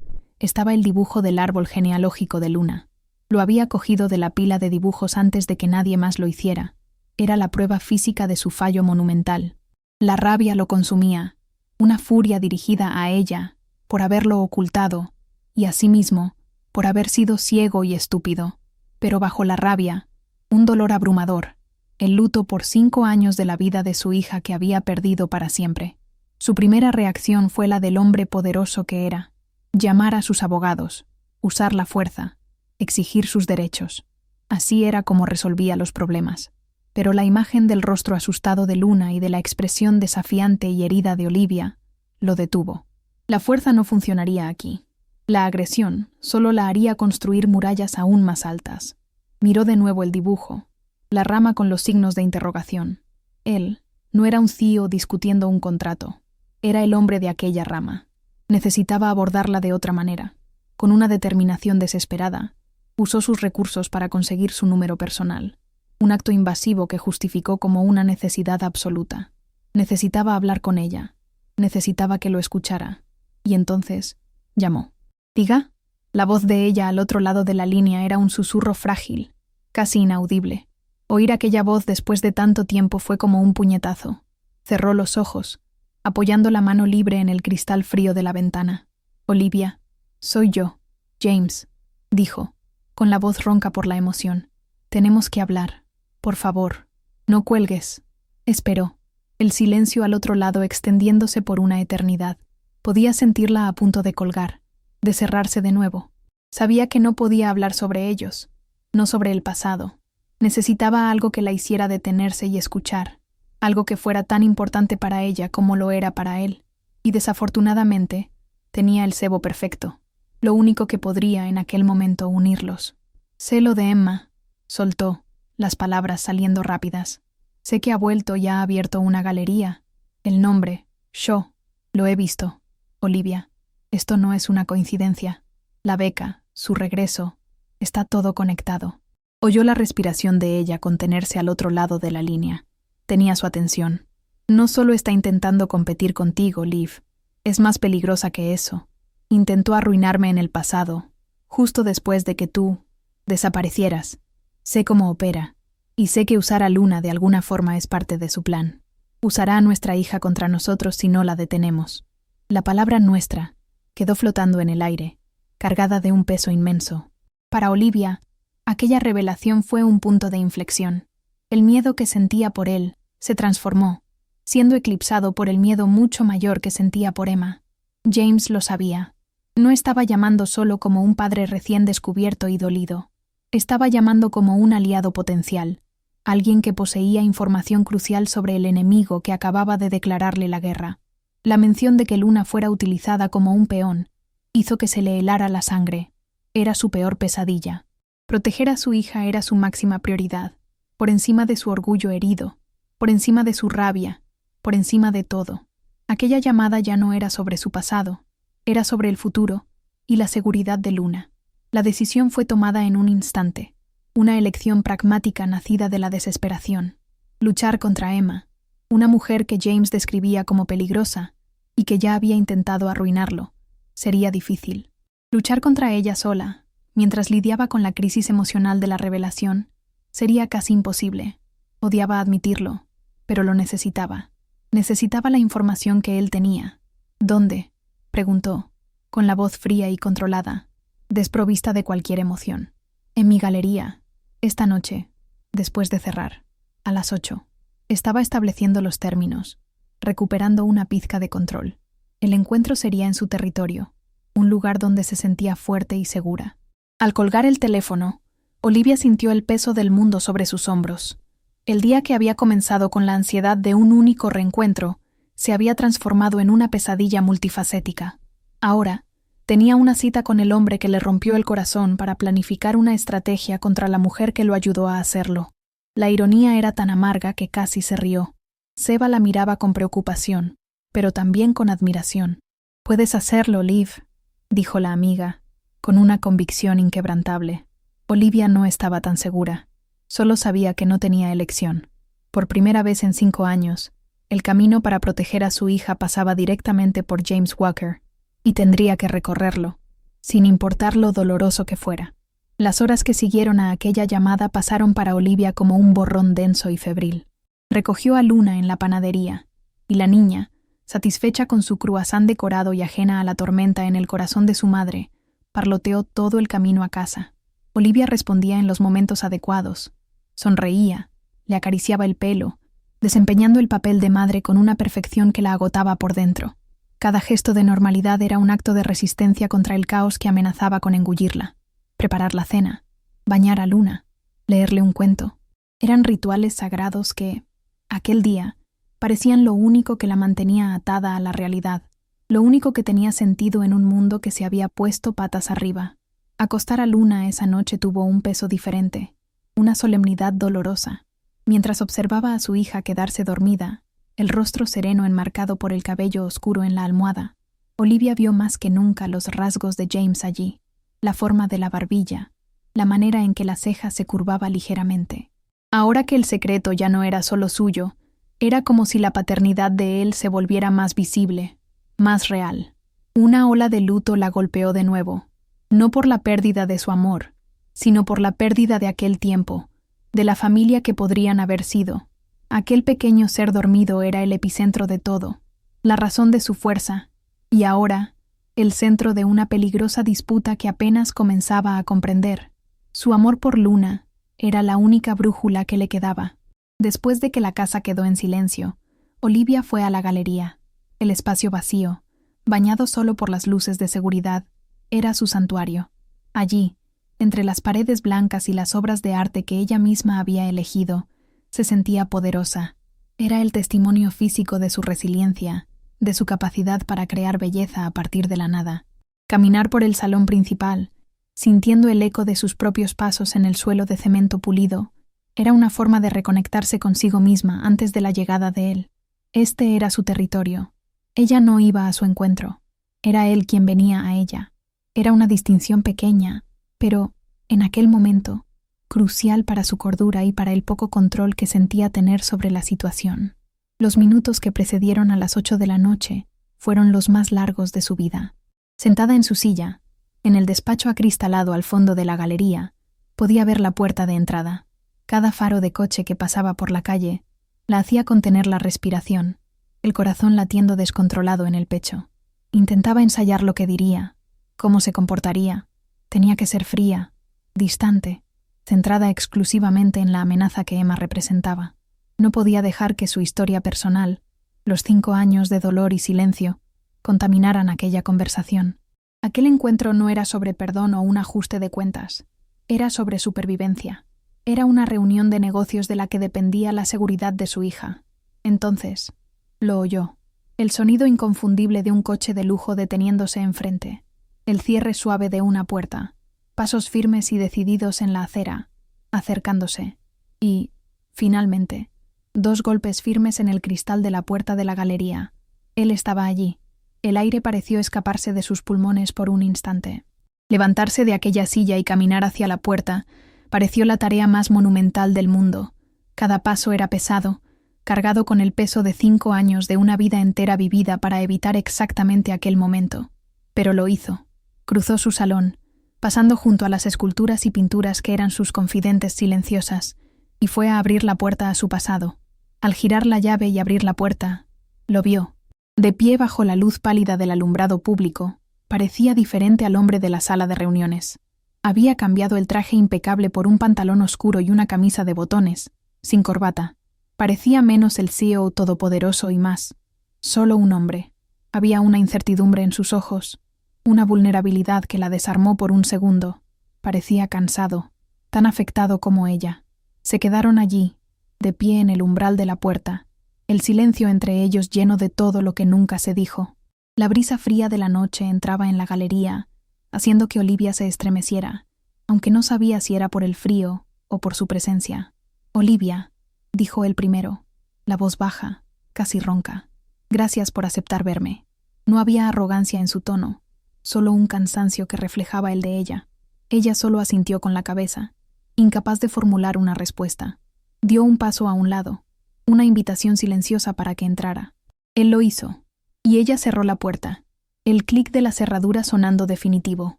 estaba el dibujo del árbol genealógico de Luna. Lo había cogido de la pila de dibujos antes de que nadie más lo hiciera. Era la prueba física de su fallo monumental. La rabia lo consumía, una furia dirigida a ella, por haberlo ocultado, y asimismo, por haber sido ciego y estúpido. Pero bajo la rabia, un dolor abrumador, el luto por 5 años de la vida de su hija que había perdido para siempre. Su primera reacción fue la del hombre poderoso que era: llamar a sus abogados, usar la fuerza, exigir sus derechos. Así era como resolvía los problemas. Pero la imagen del rostro asustado de Luna y de la expresión desafiante y herida de Olivia lo detuvo. La fuerza no funcionaría aquí. La agresión solo la haría construir murallas aún más altas. Miró de nuevo el dibujo, la rama con los signos de interrogación. Él no era un CEO discutiendo un contrato. Era el hombre de aquella rama. Necesitaba abordarla de otra manera. Con una determinación desesperada, usó sus recursos para conseguir su número personal. Un acto invasivo que justificó como una necesidad absoluta. Necesitaba hablar con ella. Necesitaba que lo escuchara. Y entonces, llamó. ¿Diga? La voz de ella al otro lado de la línea era un susurro frágil, casi inaudible. Oír aquella voz después de tanto tiempo fue como un puñetazo. Cerró los ojos, apoyando la mano libre en el cristal frío de la ventana. Olivia, soy yo, James, dijo, con la voz ronca por la emoción. Tenemos que hablar. Por favor, no cuelgues. Esperó, el silencio al otro lado extendiéndose por una eternidad. Podía sentirla a punto de colgar, de cerrarse de nuevo. Sabía que no podía hablar sobre ellos, no sobre el pasado. Necesitaba algo que la hiciera detenerse y escuchar, algo que fuera tan importante para ella como lo era para él. Y desafortunadamente, tenía el cebo perfecto, lo único que podría en aquel momento unirlos. Sé lo de Emma, soltó, las palabras saliendo rápidas. Sé que ha vuelto y ha abierto una galería. El nombre, Shaw, lo he visto. Olivia, esto no es una coincidencia. La beca, su regreso, está todo conectado. Oyó la respiración de ella contenerse al otro lado de la línea. Tenía su atención. No solo está intentando competir contigo, Liv. Es más peligrosa que eso. Intentó arruinarme en el pasado, justo después de que tú desaparecieras. Sé cómo opera, y sé que usar a Luna de alguna forma es parte de su plan. Usará a nuestra hija contra nosotros si no la detenemos. La palabra nuestra quedó flotando en el aire, cargada de un peso inmenso. Para Olivia, aquella revelación fue un punto de inflexión. El miedo que sentía por él se transformó, siendo eclipsado por el miedo mucho mayor que sentía por Emma. James lo sabía. No estaba llamando solo como un padre recién descubierto y dolido. Estaba llamando como un aliado potencial, alguien que poseía información crucial sobre el enemigo que acababa de declararle la guerra. La mención de que Luna fuera utilizada como un peón hizo que se le helara la sangre. Era su peor pesadilla. Proteger a su hija era su máxima prioridad, por encima de su orgullo herido, por encima de su rabia, por encima de todo. Aquella llamada ya no era sobre su pasado, era sobre el futuro y la seguridad de Luna. La decisión fue tomada en un instante, una elección pragmática nacida de la desesperación. Luchar contra Emma, una mujer que James describía como peligrosa y que ya había intentado arruinarlo, sería difícil. Luchar contra ella sola, mientras lidiaba con la crisis emocional de la revelación, sería casi imposible. Odiaba admitirlo, pero lo necesitaba. Necesitaba la información que él tenía. ¿Dónde?, preguntó, con la voz fría y controlada, desprovista de cualquier emoción. En mi galería, esta noche, después de cerrar, a las 8. Estaba estableciendo los términos, recuperando una pizca de control. El encuentro sería en su territorio, un lugar donde se sentía fuerte y segura. Al colgar el teléfono, Olivia sintió el peso del mundo sobre sus hombros. El día que había comenzado con la ansiedad de un único reencuentro, se había transformado en una pesadilla multifacética. Ahora, tenía una cita con el hombre que le rompió el corazón para planificar una estrategia contra la mujer que lo ayudó a hacerlo. La ironía era tan amarga que casi se rió. Seba la miraba con preocupación, pero también con admiración. «Puedes hacerlo, Liv», dijo la amiga, con una convicción inquebrantable. Olivia no estaba tan segura. Solo sabía que no tenía elección. Por primera vez en 5 años, el camino para proteger a su hija pasaba directamente por James Walker, y tendría que recorrerlo, sin importar lo doloroso que fuera. Las horas que siguieron a aquella llamada pasaron para Olivia como un borrón denso y febril. Recogió a Luna en la panadería, y la niña, satisfecha con su croissant decorado y ajena a la tormenta en el corazón de su madre, parloteó todo el camino a casa. Olivia respondía en los momentos adecuados. Sonreía, le acariciaba el pelo, desempeñando el papel de madre con una perfección que la agotaba por dentro. Cada gesto de normalidad era un acto de resistencia contra el caos que amenazaba con engullirla. Preparar la cena, bañar a Luna, leerle un cuento. Eran rituales sagrados que, aquel día, parecían lo único que la mantenía atada a la realidad, lo único que tenía sentido en un mundo que se había puesto patas arriba. Acostar a Luna esa noche tuvo un peso diferente, una solemnidad dolorosa. Mientras observaba a su hija quedarse dormida, el rostro sereno enmarcado por el cabello oscuro en la almohada, Olivia vio más que nunca los rasgos de James allí, la forma de la barbilla, la manera en que la ceja se curvaba ligeramente. Ahora que el secreto ya no era solo suyo, era como si la paternidad de él se volviera más visible, más real. Una ola de luto la golpeó de nuevo, no por la pérdida de su amor, sino por la pérdida de aquel tiempo, de la familia que podrían haber sido. Aquel pequeño ser dormido era el epicentro de todo, la razón de su fuerza, y ahora, el centro de una peligrosa disputa que apenas comenzaba a comprender. Su amor por Luna era la única brújula que le quedaba. Después de que la casa quedó en silencio, Olivia fue a la galería. El espacio vacío, bañado solo por las luces de seguridad, era su santuario. Allí, entre las paredes blancas y las obras de arte que ella misma había elegido, se sentía poderosa. Era el testimonio físico de su resiliencia, de su capacidad para crear belleza a partir de la nada. Caminar por el salón principal, sintiendo el eco de sus propios pasos en el suelo de cemento pulido, era una forma de reconectarse consigo misma antes de la llegada de él. Este era su territorio. Ella no iba a su encuentro. Era él quien venía a ella. Era una distinción pequeña, pero, en aquel momento, crucial para su cordura y para el poco control que sentía tener sobre la situación. Los minutos que precedieron a las 8 de la noche fueron los más largos de su vida. Sentada en su silla, en el despacho acristalado al fondo de la galería, podía ver la puerta de entrada. Cada faro de coche que pasaba por la calle la hacía contener la respiración, el corazón latiendo descontrolado en el pecho. Intentaba ensayar lo que diría, cómo se comportaría. Tenía que ser fría, distante, centrada exclusivamente en la amenaza que Emma representaba. No podía dejar que su historia personal, los 5 años de dolor y silencio, contaminaran aquella conversación. Aquel encuentro no era sobre perdón o un ajuste de cuentas. Era sobre supervivencia. Era una reunión de negocios de la que dependía la seguridad de su hija. Entonces, lo oyó. El sonido inconfundible de un coche de lujo deteniéndose enfrente. El cierre suave de una puerta. Pasos firmes y decididos en la acera, acercándose. Y, finalmente, 2 golpes firmes en el cristal de la puerta de la galería. Él estaba allí. El aire pareció escaparse de sus pulmones por un instante. Levantarse de aquella silla y caminar hacia la puerta pareció la tarea más monumental del mundo. Cada paso era pesado, cargado con el peso de 5 años de una vida entera vivida para evitar exactamente aquel momento. Pero lo hizo. Cruzó su salón, pasando junto a las esculturas y pinturas que eran sus confidentes silenciosas, y fue a abrir la puerta a su pasado. Al girar la llave y abrir la puerta, lo vio. De pie bajo la luz pálida del alumbrado público, parecía diferente al hombre de la sala de reuniones. Había cambiado el traje impecable por un pantalón oscuro y una camisa de botones, sin corbata. Parecía menos el CEO todopoderoso y más. Solo un hombre. Había una incertidumbre en sus ojos, una vulnerabilidad que la desarmó por un segundo. Parecía cansado, tan afectado como ella. Se quedaron allí, de pie en el umbral de la puerta, el silencio entre ellos lleno de todo lo que nunca se dijo. La brisa fría de la noche entraba en la galería, haciendo que Olivia se estremeciera, aunque no sabía si era por el frío o por su presencia. Olivia, dijo él primero, la voz baja, casi ronca. Gracias por aceptar verme. No había arrogancia en su tono, solo un cansancio que reflejaba el de ella. Ella solo asintió con la cabeza, incapaz de formular una respuesta. Dio un paso a un lado, una invitación silenciosa para que entrara. Él lo hizo, y ella cerró la puerta, el clic de la cerradura sonando definitivo.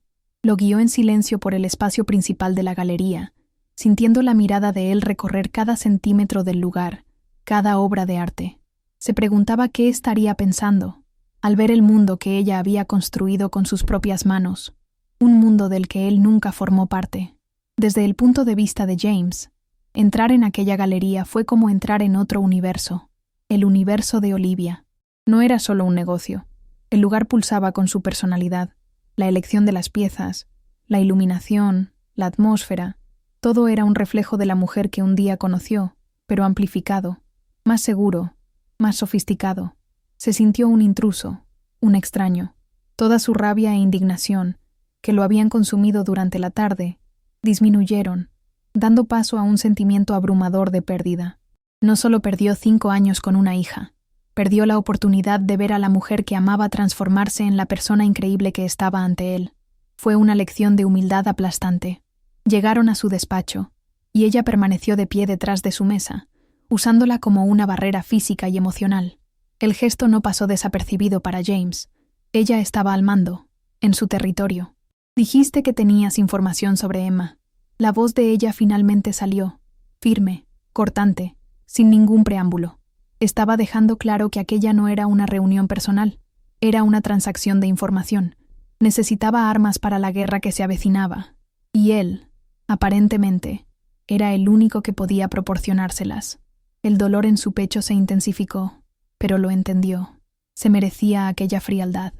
Lo guió en silencio por el espacio principal de la galería, sintiendo la mirada de él recorrer cada centímetro del lugar, cada obra de arte. Se preguntaba qué estaría pensando, al ver el mundo que ella había construido con sus propias manos, un mundo del que él nunca formó parte. Desde el punto de vista de James, entrar en aquella galería fue como entrar en otro universo, el universo de Olivia. No era solo un negocio. El lugar pulsaba con su personalidad, la elección de las piezas, la iluminación, la atmósfera. Todo era un reflejo de la mujer que un día conoció, pero amplificado, más seguro, más sofisticado. Se sintió un intruso, un extraño. Toda su rabia e indignación, que lo habían consumido durante la tarde, disminuyeron, dando paso a un sentimiento abrumador de pérdida. No solo perdió 5 años con una hija, perdió la oportunidad de ver a la mujer que amaba transformarse en la persona increíble que estaba ante él. Fue una lección de humildad aplastante. Llegaron a su despacho, y ella permaneció de pie detrás de su mesa, usándola como una barrera física y emocional. El gesto no pasó desapercibido para James. Ella estaba al mando, en su territorio. Dijiste que tenías información sobre Emma. La voz de ella finalmente salió, firme, cortante, sin ningún preámbulo. Estaba dejando claro que aquella no era una reunión personal, era una transacción de información. Necesitaba armas para la guerra que se avecinaba, y él, aparentemente, era el único que podía proporcionárselas. El dolor en su pecho se intensificó, pero lo entendió. Se merecía aquella frialdad.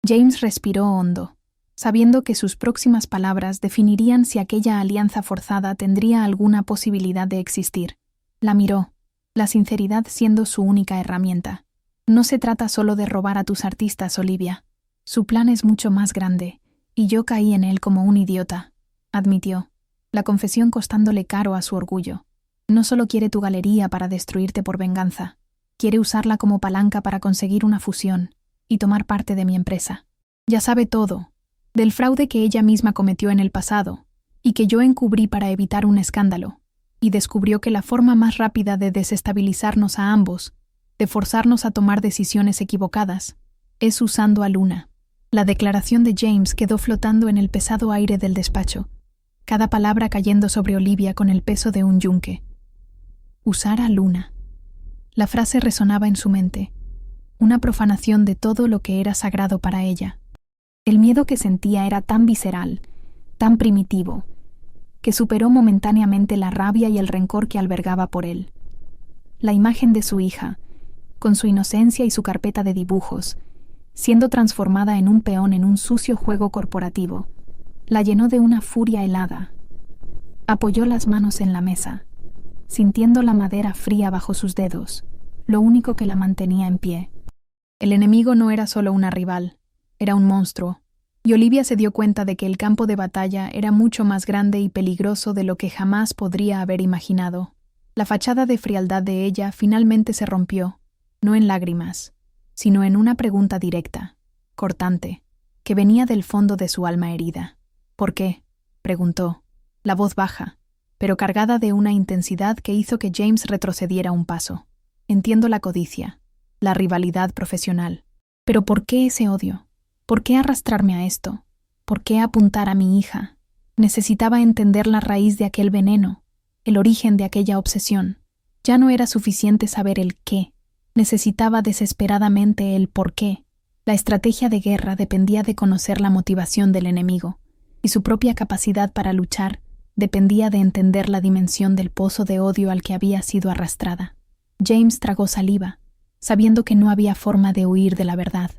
James respiró hondo, sabiendo que sus próximas palabras definirían si aquella alianza forzada tendría alguna posibilidad de existir. La miró, la sinceridad siendo su única herramienta. No se trata solo de robar a tus artistas, Olivia. Su plan es mucho más grande, y yo caí en él como un idiota, admitió, la confesión costándole caro a su orgullo. No solo quiere tu galería para destruirte por venganza, quiere usarla como palanca para conseguir una fusión y tomar parte de mi empresa. Ya sabe todo, del fraude que ella misma cometió en el pasado y que yo encubrí para evitar un escándalo, y descubrió que la forma más rápida de desestabilizarnos a ambos, de forzarnos a tomar decisiones equivocadas, es usando a Luna. La declaración de James quedó flotando en el pesado aire del despacho, cada palabra cayendo sobre Olivia con el peso de un yunque. Usar a Luna. La frase resonaba en su mente, una profanación de todo lo que era sagrado para ella. El miedo que sentía era tan visceral, tan primitivo, que superó momentáneamente la rabia y el rencor que albergaba por él. La imagen de su hija, con su inocencia y su carpeta de dibujos, siendo transformada en un peón en un sucio juego corporativo, la llenó de una furia helada. Apoyó las manos en la mesa, sintiendo la madera fría bajo sus dedos, lo único que la mantenía en pie. El enemigo no era solo una rival, era un monstruo, y Olivia se dio cuenta de que el campo de batalla era mucho más grande y peligroso de lo que jamás podría haber imaginado. La fachada de frialdad de ella finalmente se rompió, no en lágrimas, sino en una pregunta directa, cortante, que venía del fondo de su alma herida. ¿Por qué?, preguntó, la voz baja, pero cargada de una intensidad que hizo que James retrocediera un paso. Entiendo la codicia, la rivalidad profesional. Pero ¿por qué ese odio? ¿Por qué arrastrarme a esto? ¿Por qué apuntar a mi hija? Necesitaba entender la raíz de aquel veneno, el origen de aquella obsesión. Ya no era suficiente saber el qué. Necesitaba desesperadamente el por qué. La estrategia de guerra dependía de conocer la motivación del enemigo, y su propia capacidad para luchar dependía de entender la dimensión del pozo de odio al que había sido arrastrada. James tragó saliva, sabiendo que no había forma de huir de la verdad.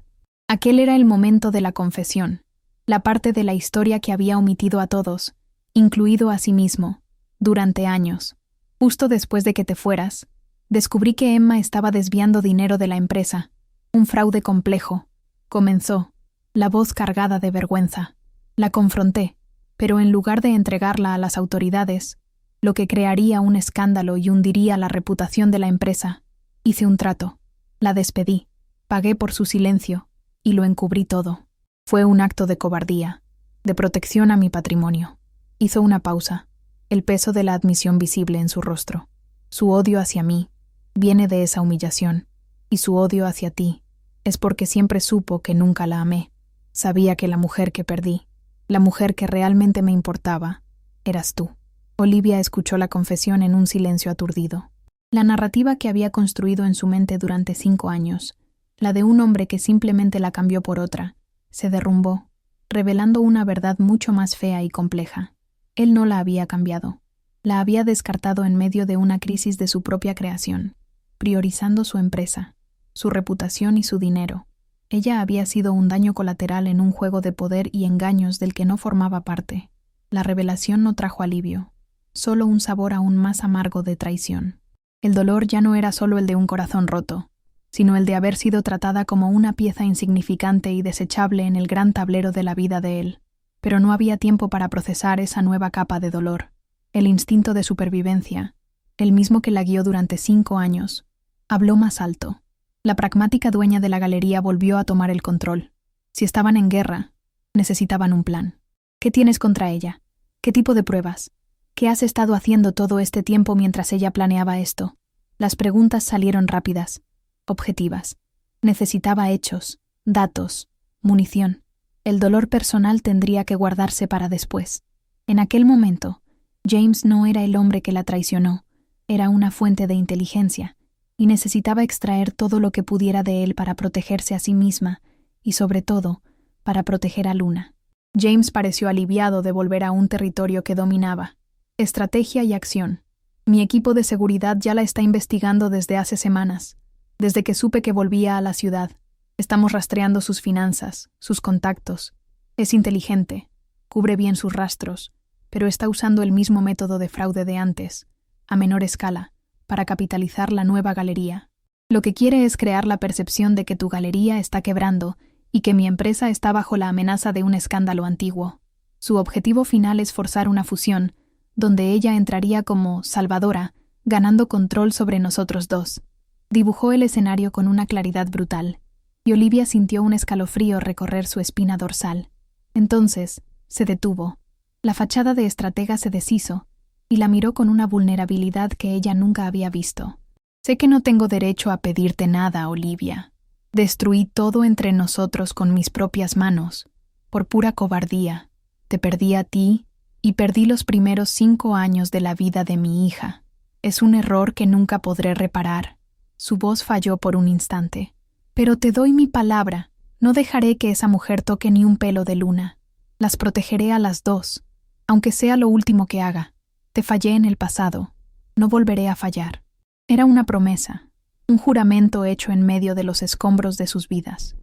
Aquel era el momento de la confesión, la parte de la historia que había omitido a todos, incluido a sí mismo, durante años. Justo después de que te fueras, descubrí que Emma estaba desviando dinero de la empresa. Un fraude complejo. Comenzó, la voz cargada de vergüenza. La confronté, pero en lugar de entregarla a las autoridades, lo que crearía un escándalo y hundiría la reputación de la empresa. Hice un trato. La despedí. Pagué por su silencio y lo encubrí todo. Fue un acto de cobardía, de protección a mi patrimonio. Hizo una pausa, el peso de la admisión visible en su rostro. Su odio hacia mí viene de esa humillación, y su odio hacia ti es porque siempre supo que nunca la amé. Sabía que la mujer que perdí, la mujer que realmente me importaba, eras tú. Olivia escuchó la confesión en un silencio aturdido. La narrativa que había construido en su mente durante 5 años, la de un hombre que simplemente la cambió por otra, se derrumbó, revelando una verdad mucho más fea y compleja. Él no la había cambiado. La había descartado en medio de una crisis de su propia creación, priorizando su empresa, su reputación y su dinero. Ella había sido un daño colateral en un juego de poder y engaños del que no formaba parte. La revelación no trajo alivio, solo un sabor aún más amargo de traición. El dolor ya no era solo el de un corazón roto, sino el de haber sido tratada como una pieza insignificante y desechable en el gran tablero de la vida de él. Pero no había tiempo para procesar esa nueva capa de dolor. El instinto de supervivencia, el mismo que la guió durante 5 años, habló más alto. La pragmática dueña de la galería volvió a tomar el control. Si estaban en guerra, necesitaban un plan. ¿Qué tienes contra ella? ¿Qué tipo de pruebas? ¿Qué has estado haciendo todo este tiempo mientras ella planeaba esto? Las preguntas salieron rápidas, objetivas. Necesitaba hechos, datos, munición. El dolor personal tendría que guardarse para después. En aquel momento, James no era el hombre que la traicionó, era una fuente de inteligencia, y necesitaba extraer todo lo que pudiera de él para protegerse a sí misma y, sobre todo, para proteger a Luna. James pareció aliviado de volver a un territorio que dominaba. Estrategia y acción. Mi equipo de seguridad ya la está investigando desde hace semanas, desde que supe que volvía a la ciudad. Estamos rastreando sus finanzas, sus contactos. Es inteligente, cubre bien sus rastros, pero está usando el mismo método de fraude de antes, a menor escala, para capitalizar la nueva galería. Lo que quiere es crear la percepción de que tu galería está quebrando y que mi empresa está bajo la amenaza de un escándalo antiguo. Su objetivo final es forzar una fusión, donde ella entraría como salvadora, ganando control sobre nosotros dos. Dibujó el escenario con una claridad brutal, y Olivia sintió un escalofrío recorrer su espina dorsal. Entonces, se detuvo. La fachada de estratega se deshizo, y la miró con una vulnerabilidad que ella nunca había visto. Sé que no tengo derecho a pedirte nada, Olivia. Destruí todo entre nosotros con mis propias manos, por pura cobardía. Te perdí a ti y perdí los primeros 5 años de la vida de mi hija. Es un error que nunca podré reparar. Su voz falló por un instante. Pero te doy mi palabra, no dejaré que esa mujer toque ni un pelo de Luna. Las protegeré a las dos, aunque sea lo último que haga. Te fallé en el pasado, no volveré a fallar. Era una promesa, un juramento hecho en medio de los escombros de sus vidas.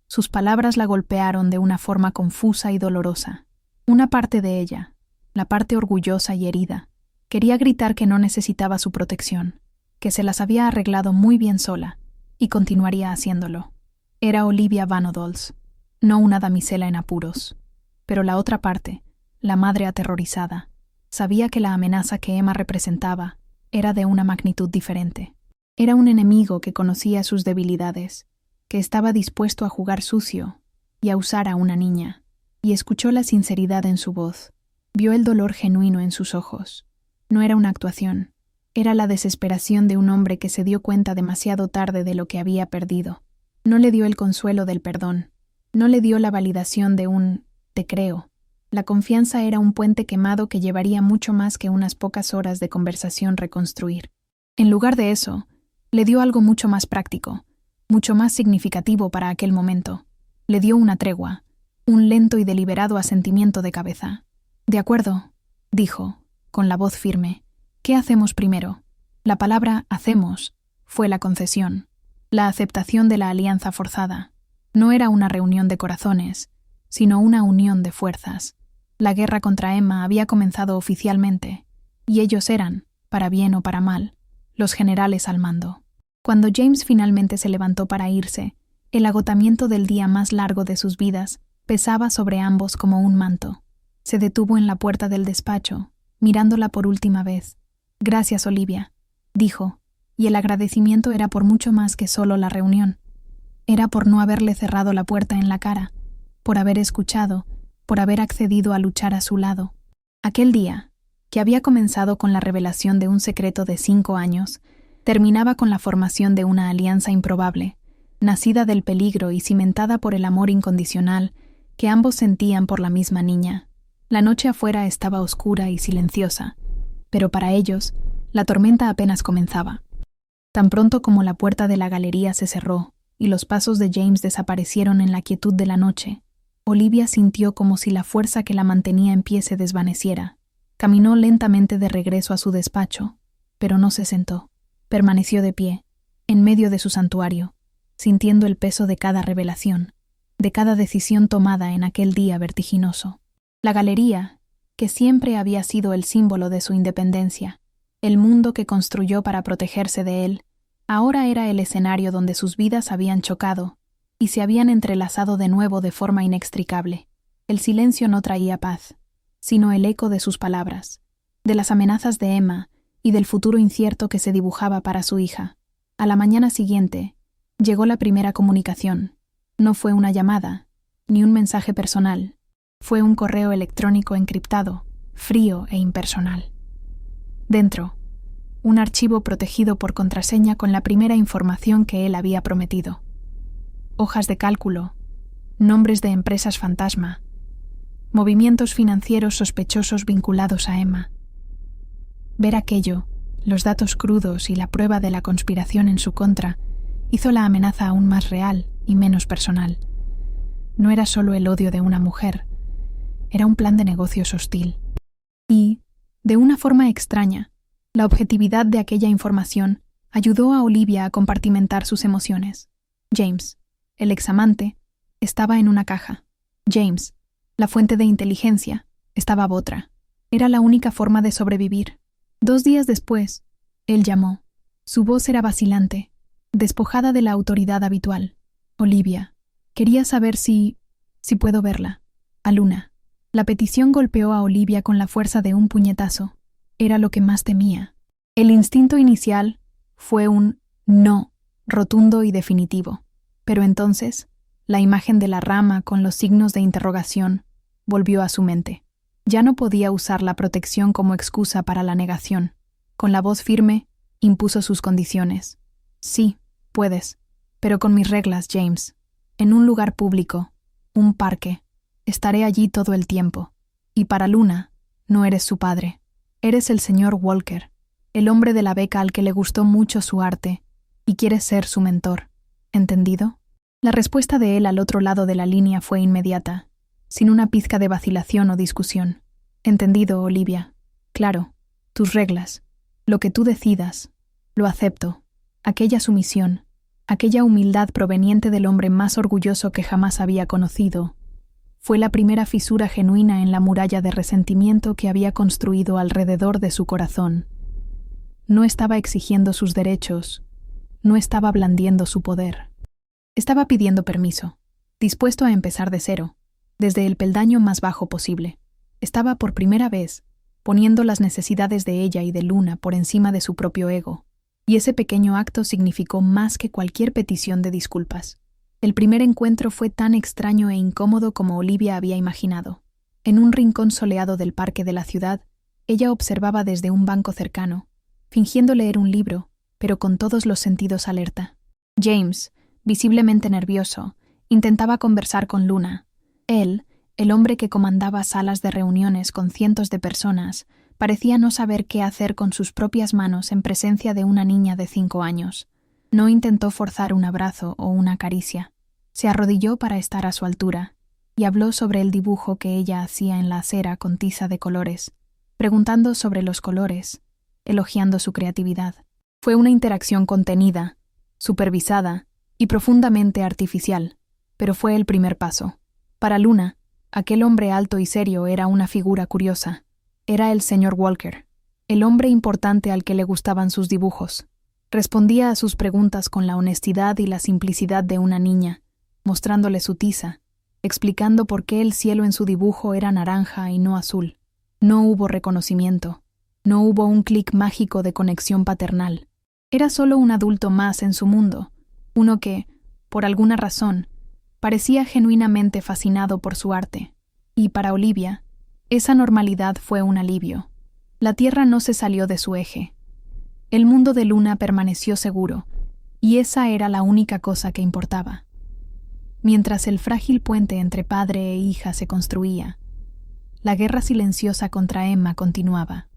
Sus palabras la golpearon de una forma confusa y dolorosa. Una parte de ella, la parte orgullosa y herida, quería gritar que no necesitaba su protección, que se las había arreglado muy bien sola, y continuaría haciéndolo. Era Olivia Van Odols, no una damisela en apuros. Pero la otra parte, la madre aterrorizada, sabía que la amenaza que Emma representaba era de una magnitud diferente. Era un enemigo que conocía sus debilidades, que estaba dispuesto a jugar sucio y a usar a una niña, y escuchó la sinceridad en su voz, vio el dolor genuino en sus ojos. No era una actuación, era la desesperación de un hombre que se dio cuenta demasiado tarde de lo que había perdido. No le dio el consuelo del perdón, no le dio la validación de un «te creo». La confianza era un puente quemado que llevaría mucho más que unas pocas horas de conversación reconstruir. En lugar de eso, le dio algo mucho más práctico, mucho más significativo para aquel momento. Le dio una tregua, un lento y deliberado asentimiento de cabeza. «De acuerdo», dijo, con la voz firme. «¿Qué hacemos primero?» La palabra «hacemos» fue la concesión, la aceptación de la alianza forzada. No era una reunión de corazones, sino una unión de fuerzas. La guerra contra Emma había comenzado oficialmente, y ellos eran, para bien o para mal, los generales al mando. Cuando James finalmente se levantó para irse, el agotamiento del día más largo de sus vidas pesaba sobre ambos como un manto. Se detuvo en la puerta del despacho, mirándola por última vez. «Gracias, Olivia», dijo, y el agradecimiento era por mucho más que solo la reunión. Era por no haberle cerrado la puerta en la cara, por haber escuchado, por haber accedido a luchar a su lado. Aquel día, que había comenzado con la revelación de un secreto de 5 años, terminaba con la formación de una alianza improbable, nacida del peligro y cimentada por el amor incondicional que ambos sentían por la misma niña. La noche afuera estaba oscura y silenciosa, pero para ellos, la tormenta apenas comenzaba. Tan pronto como la puerta de la galería se cerró y los pasos de James desaparecieron en la quietud de la noche, Olivia sintió como si la fuerza que la mantenía en pie se desvaneciera. Caminó lentamente de regreso a su despacho, pero no se sentó. Permaneció de pie, en medio de su santuario, sintiendo el peso de cada revelación, de cada decisión tomada en aquel día vertiginoso. La galería, que siempre había sido el símbolo de su independencia, el mundo que construyó para protegerse de él, ahora era el escenario donde sus vidas habían chocado y se habían entrelazado de nuevo de forma inextricable. El silencio no traía paz, sino el eco de sus palabras, de las amenazas de Emma y del futuro incierto que se dibujaba para su hija. A la mañana siguiente, llegó la primera comunicación. No fue una llamada, ni un mensaje personal. Fue un correo electrónico encriptado, frío e impersonal. Dentro, un archivo protegido por contraseña con la primera información que él había prometido. Hojas de cálculo, nombres de empresas fantasma, movimientos financieros sospechosos vinculados a Emma. Ver aquello, los datos crudos y la prueba de la conspiración en su contra, hizo la amenaza aún más real y menos personal. No era solo el odio de una mujer, era un plan de negocios hostil. Y, de una forma extraña, la objetividad de aquella información ayudó a Olivia a compartimentar sus emociones. James, el examante, estaba en una caja. James, la fuente de inteligencia, estaba otra. Era la única forma de sobrevivir. 2 días después, él llamó. Su voz era vacilante, despojada de la autoridad habitual. Olivia, quería saber si puedo verla. A Luna. La petición golpeó a Olivia con la fuerza de un puñetazo. Era lo que más temía. El instinto inicial fue un no, rotundo y definitivo. Pero entonces, la imagen de la rama con los signos de interrogación volvió a su mente. Ya no podía usar la protección como excusa para la negación. Con la voz firme, impuso sus condiciones. Sí, puedes, pero con mis reglas, James. En un lugar público, un parque. Estaré allí todo el tiempo. Y para Luna, no eres su padre. Eres el señor Walker, el hombre de la beca al que le gustó mucho su arte, y quieres ser su mentor. ¿Entendido? La respuesta de él al otro lado de la línea fue inmediata, sin una pizca de vacilación o discusión. Entendido, Olivia. Claro, tus reglas, lo que tú decidas, lo acepto. Aquella sumisión, aquella humildad proveniente del hombre más orgulloso que jamás había conocido, fue la primera fisura genuina en la muralla de resentimiento que había construido alrededor de su corazón. No estaba exigiendo sus derechos, no estaba blandiendo su poder. Estaba pidiendo permiso, dispuesto a empezar de cero, desde el peldaño más bajo posible. Estaba por primera vez poniendo las necesidades de ella y de Luna por encima de su propio ego, y ese pequeño acto significó más que cualquier petición de disculpas. El primer encuentro fue tan extraño e incómodo como Olivia había imaginado. En un rincón soleado del parque de la ciudad, ella observaba desde un banco cercano, fingiendo leer un libro, pero con todos los sentidos alerta. James, visiblemente nervioso, intentaba conversar con Luna. Él, el hombre que comandaba salas de reuniones con cientos de personas, parecía no saber qué hacer con sus propias manos en presencia de una niña de 5 años. No intentó forzar un abrazo o una caricia. Se arrodilló para estar a su altura y habló sobre el dibujo que ella hacía en la acera con tiza de colores, preguntando sobre los colores, elogiando su creatividad. Fue una interacción contenida, supervisada y profundamente artificial, pero fue el primer paso. Para Luna, aquel hombre alto y serio era una figura curiosa. Era el señor Walker, el hombre importante al que le gustaban sus dibujos. Respondía a sus preguntas con la honestidad y la simplicidad de una niña, mostrándole su tiza, explicando por qué el cielo en su dibujo era naranja y no azul. No hubo reconocimiento. No hubo un clic mágico de conexión paternal. Era solo un adulto más en su mundo, uno que, por alguna razón, parecía genuinamente fascinado por su arte. Y para Olivia, esa normalidad fue un alivio. La Tierra no se salió de su eje. El mundo de Luna permaneció seguro, y esa era la única cosa que importaba. Mientras el frágil puente entre padre e hija se construía, la guerra silenciosa contra Emma continuaba.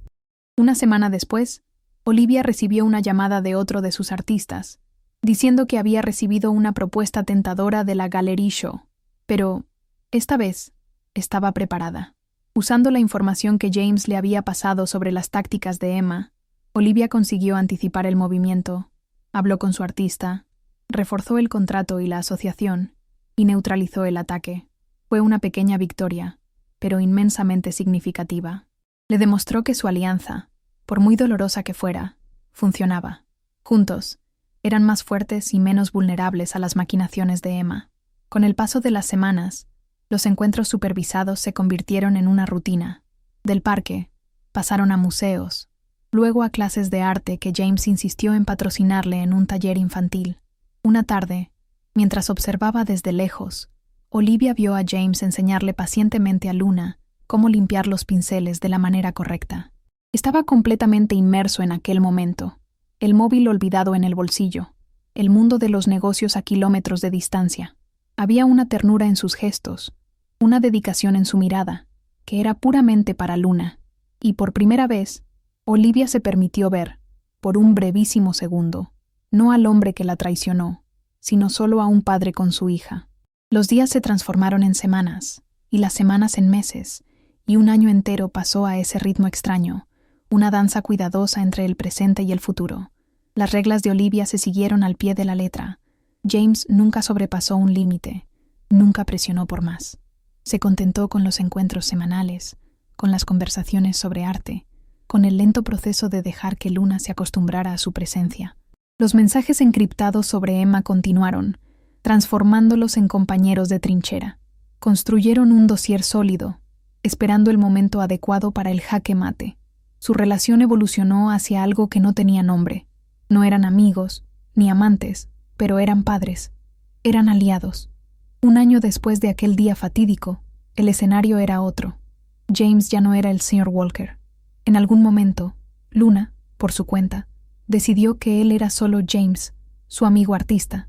Una semana después, Olivia recibió una llamada de otro de sus artistas, diciendo que había recibido una propuesta tentadora de la Galerie Show, pero, esta vez, estaba preparada. Usando la información que James le había pasado sobre las tácticas de Emma, Olivia consiguió anticipar el movimiento, habló con su artista, reforzó el contrato y la asociación, y neutralizó el ataque. Fue una pequeña victoria, pero inmensamente significativa. Le demostró que su alianza, por muy dolorosa que fuera, funcionaba. Juntos, eran más fuertes y menos vulnerables a las maquinaciones de Emma. Con el paso de las semanas, los encuentros supervisados se convirtieron en una rutina. Del parque, pasaron a museos, luego a clases de arte que James insistió en patrocinarle en un taller infantil. Una tarde, mientras observaba desde lejos, Olivia vio a James enseñarle pacientemente a Luna cómo limpiar los pinceles de la manera correcta. Estaba completamente inmerso en aquel momento, el móvil olvidado en el bolsillo, el mundo de los negocios a kilómetros de distancia. Había una ternura en sus gestos, una dedicación en su mirada, que era puramente para Luna, y por primera vez, Olivia se permitió ver, por un brevísimo segundo, no al hombre que la traicionó, sino solo a un padre con su hija. Los días se transformaron en semanas, y las semanas en meses, y un año entero pasó a ese ritmo extraño, una danza cuidadosa entre el presente y el futuro. Las reglas de Olivia se siguieron al pie de la letra. James nunca sobrepasó un límite, nunca presionó por más. Se contentó con los encuentros semanales, con las conversaciones sobre arte, con el lento proceso de dejar que Luna se acostumbrara a su presencia. Los mensajes encriptados sobre Emma continuaron, transformándolos en compañeros de trinchera. Construyeron un dossier sólido, esperando el momento adecuado para el jaque mate. Su relación evolucionó hacia algo que no tenía nombre. No eran amigos, ni amantes, pero eran padres. Eran aliados. Un año después de aquel día fatídico, el escenario era otro. James ya no era el Sr. Walker. En algún momento, Luna, por su cuenta, decidió que él era solo James, su amigo artista.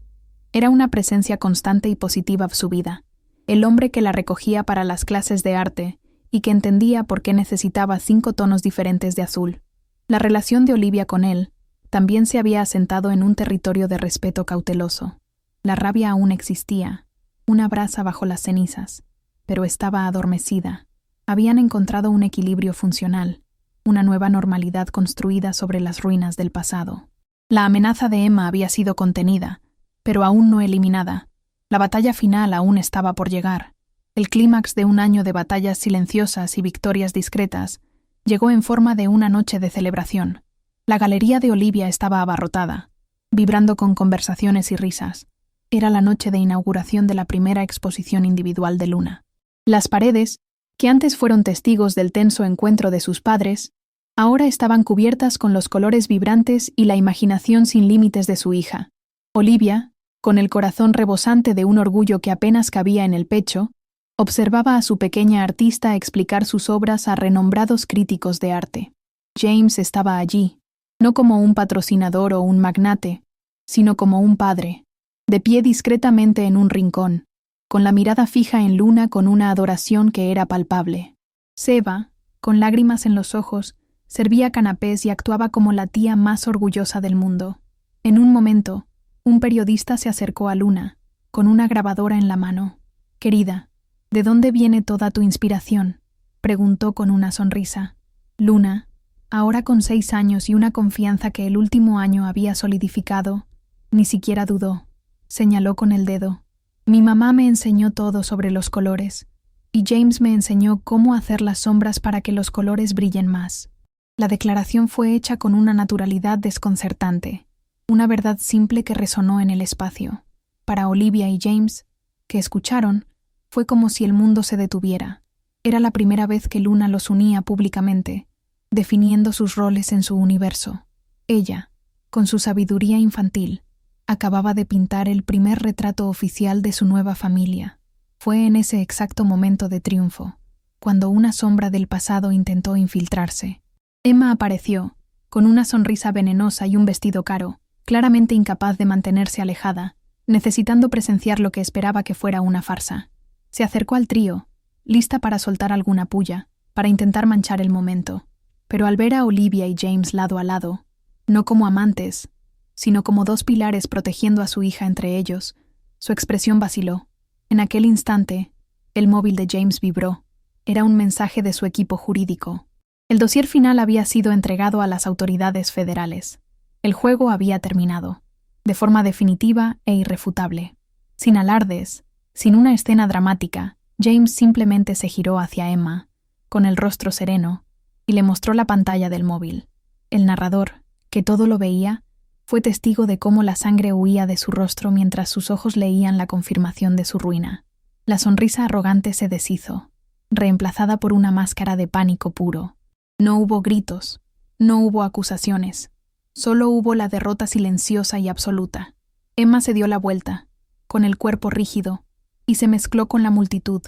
Era una presencia constante y positiva en su vida, el hombre que la recogía para las clases de arte y que entendía por qué necesitaba 5 tonos diferentes de azul. La relación de Olivia con él también se había asentado en un territorio de respeto cauteloso. La rabia aún existía, una brasa bajo las cenizas, pero estaba adormecida. Habían encontrado un equilibrio funcional, una nueva normalidad construida sobre las ruinas del pasado. La amenaza de Emma había sido contenida, pero aún no eliminada. La batalla final aún estaba por llegar. El clímax de un año de batallas silenciosas y victorias discretas llegó en forma de una noche de celebración. La galería de Olivia estaba abarrotada, vibrando con conversaciones y risas. Era la noche de inauguración de la primera exposición individual de Luna. Las paredes, que antes fueron testigos del tenso encuentro de sus padres, ahora estaban cubiertas con los colores vibrantes y la imaginación sin límites de su hija. Olivia, con el corazón rebosante de un orgullo que apenas cabía en el pecho, observaba a su pequeña artista explicar sus obras a renombrados críticos de arte. James estaba allí, no como un patrocinador o un magnate, sino como un padre, de pie discretamente en un rincón, con la mirada fija en Luna con una adoración que era palpable. Seba, con lágrimas en los ojos, servía canapés y actuaba como la tía más orgullosa del mundo. En un momento, un periodista se acercó a Luna, con una grabadora en la mano. «Querida, ¿de dónde viene toda tu inspiración?», preguntó con una sonrisa. Luna, ahora con 6 años y una confianza que el último año había solidificado, ni siquiera dudó. Señaló con el dedo. «Mi mamá me enseñó todo sobre los colores, y James me enseñó cómo hacer las sombras para que los colores brillen más». La declaración fue hecha con una naturalidad desconcertante, una verdad simple que resonó en el espacio. Para Olivia y James, que escucharon, fue como si el mundo se detuviera. Era la primera vez que Luna los unía públicamente, definiendo sus roles en su universo. Ella, con su sabiduría infantil, acababa de pintar el primer retrato oficial de su nueva familia. Fue en ese exacto momento de triunfo, cuando una sombra del pasado intentó infiltrarse. Emma apareció, con una sonrisa venenosa y un vestido caro, claramente incapaz de mantenerse alejada, necesitando presenciar lo que esperaba que fuera una farsa. Se acercó al trío, lista para soltar alguna puya, para intentar manchar el momento. Pero al ver a Olivia y James lado a lado, no como amantes, sino como dos pilares protegiendo a su hija entre ellos, su expresión vaciló. En aquel instante, el móvil de James vibró. Era un mensaje de su equipo jurídico. El dossier final había sido entregado a las autoridades federales. El juego había terminado, de forma definitiva e irrefutable. Sin alardes, sin una escena dramática, James simplemente se giró hacia Emma, con el rostro sereno, y le mostró la pantalla del móvil. El narrador, que todo lo veía, fue testigo de cómo la sangre huía de su rostro mientras sus ojos leían la confirmación de su ruina. La sonrisa arrogante se deshizo, reemplazada por una máscara de pánico puro. No hubo gritos, no hubo acusaciones, solo hubo la derrota silenciosa y absoluta. Emma se dio la vuelta, con el cuerpo rígido, y se mezcló con la multitud,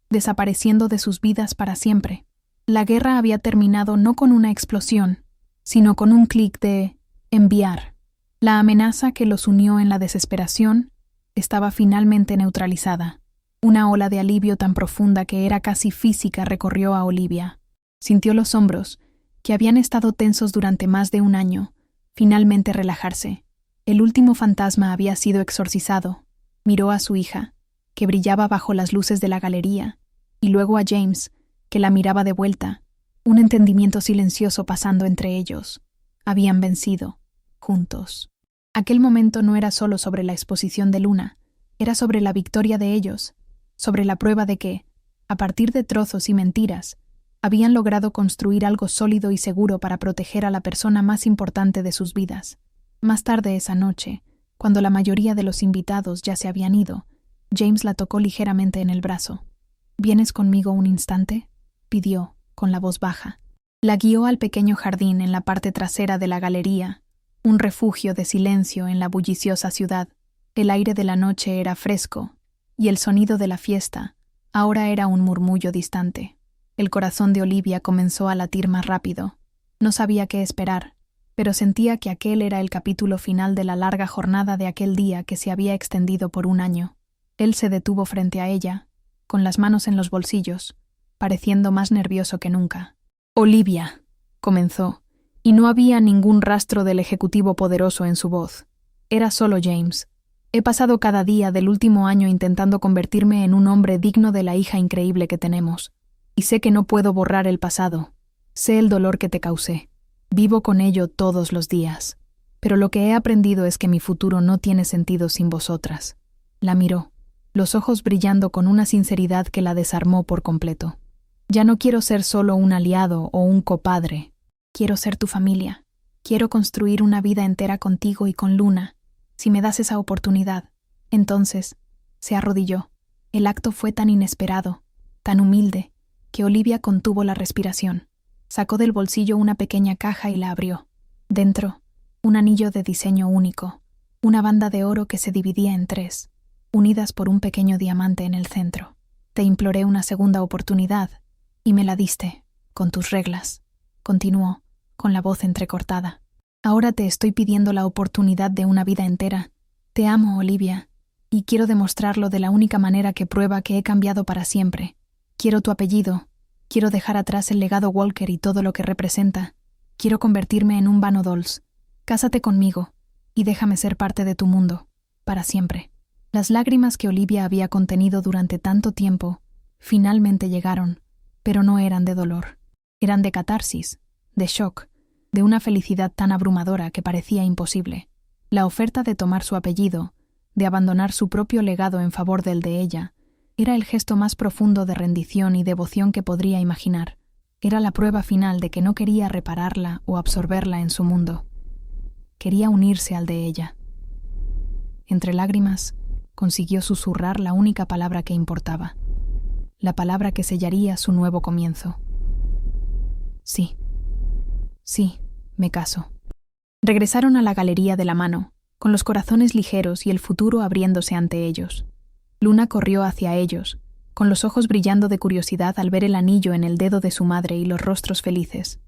desapareciendo de sus vidas para siempre. La guerra había terminado no con una explosión, sino con un clic de enviar. La amenaza que los unió en la desesperación estaba finalmente neutralizada. Una ola de alivio tan profunda que era casi física recorrió a Olivia. Sintió los hombros, que habían estado tensos durante más de un año, finalmente relajarse. El último fantasma había sido exorcizado. Miró a su hija, que brillaba bajo las luces de la galería, y luego a James, que la miraba de vuelta, un entendimiento silencioso pasando entre ellos. Habían vencido, juntos. Aquel momento no era solo sobre la exposición de Luna, era sobre la victoria de ellos, sobre la prueba de que, a partir de trozos y mentiras, habían logrado construir algo sólido y seguro para proteger a la persona más importante de sus vidas. Más tarde esa noche, cuando la mayoría de los invitados ya se habían ido, James la tocó ligeramente en el brazo. «¿Vienes conmigo un instante?», pidió, con la voz baja. La guió al pequeño jardín en la parte trasera de la galería, un refugio de silencio en la bulliciosa ciudad. El aire de la noche era fresco, y el sonido de la fiesta ahora era un murmullo distante. El corazón de Olivia comenzó a latir más rápido. No sabía qué esperar, pero sentía que aquel era el capítulo final de la larga jornada de aquel día que se había extendido por un año. Él se detuvo frente a ella, con las manos en los bolsillos, pareciendo más nervioso que nunca. «Olivia», comenzó, y no había ningún rastro del ejecutivo poderoso en su voz. Era solo James. «He pasado cada día del último año intentando convertirme en un hombre digno de la hija increíble que tenemos. Y sé que no puedo borrar el pasado. Sé el dolor que te causé. Vivo con ello todos los días. Pero lo que he aprendido es que mi futuro no tiene sentido sin vosotras». La miró, los ojos brillando con una sinceridad que la desarmó por completo. «Ya no quiero ser solo un aliado o un copadre. Quiero ser tu familia. Quiero construir una vida entera contigo y con Luna. Si me das esa oportunidad». Entonces, se arrodilló. El acto fue tan inesperado, tan humilde, que Olivia contuvo la respiración. Sacó del bolsillo una pequeña caja y la abrió. Dentro, un anillo de diseño único, una banda de oro que se dividía en 3, unidas por un pequeño diamante en el centro. «Te imploré una segunda oportunidad, y me la diste, con tus reglas», continuó, con la voz entrecortada. «Ahora te estoy pidiendo la oportunidad de una vida entera. Te amo, Olivia, y quiero demostrarlo de la única manera que prueba que he cambiado para siempre. Quiero tu apellido, quiero dejar atrás el legado Walker y todo lo que representa. Quiero convertirme en un Vano Dolls. Cásate conmigo, y déjame ser parte de tu mundo, para siempre». Las lágrimas que Olivia había contenido durante tanto tiempo, finalmente llegaron, pero no eran de dolor. Eran de catarsis, de shock, de una felicidad tan abrumadora que parecía imposible. La oferta de tomar su apellido, de abandonar su propio legado en favor del de ella, era el gesto más profundo de rendición y devoción que podría imaginar. Era la prueba final de que no quería repararla o absorberla en su mundo. Quería unirse al de ella. Entre lágrimas, consiguió susurrar la única palabra que importaba. la palabra que sellaría su nuevo comienzo. Sí, me caso. Regresaron a la galería de la mano, con los corazones ligeros y el futuro abriéndose ante ellos. Luna corrió hacia ellos, con los ojos brillando de curiosidad al ver el anillo en el dedo de su madre y los rostros felices.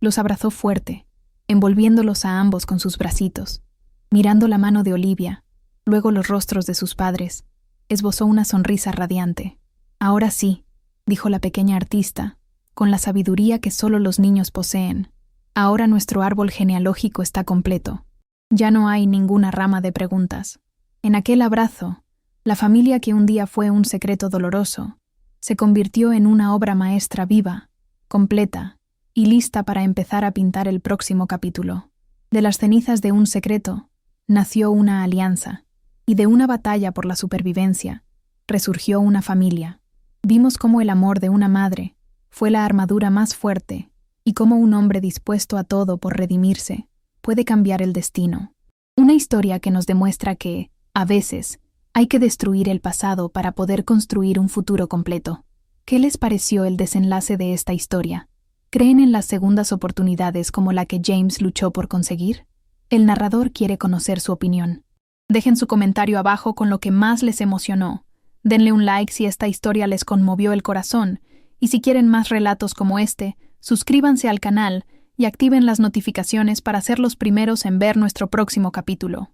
Los abrazó fuerte, envolviéndolos a ambos con sus bracitos. Mirando la mano de Olivia, luego los rostros de sus padres, esbozó una sonrisa radiante. Ahora sí, dijo la pequeña artista, con la sabiduría que solo los niños poseen. Ahora nuestro árbol genealógico está completo. Ya no hay ninguna rama de preguntas. En aquel abrazo, la familia que un día fue un secreto doloroso, se convirtió en una obra maestra viva, completa y lista para empezar a pintar el próximo capítulo. De las cenizas de un secreto, nació una alianza, y de una batalla por la supervivencia, resurgió una familia. Vimos cómo el amor de una madre fue la armadura más fuerte y cómo un hombre dispuesto a todo por redimirse puede cambiar el destino. Una historia que nos demuestra que, a veces, hay que destruir el pasado para poder construir un futuro completo. ¿Qué les pareció el desenlace de esta historia? ¿Creen en las segundas oportunidades como la que James luchó por conseguir? El narrador quiere conocer su opinión. Dejen su comentario abajo con lo que más les emocionó. Denle un like si esta historia les conmovió el corazón, y si quieren más relatos como este, suscríbanse al canal y activen las notificaciones para ser los primeros en ver nuestro próximo capítulo.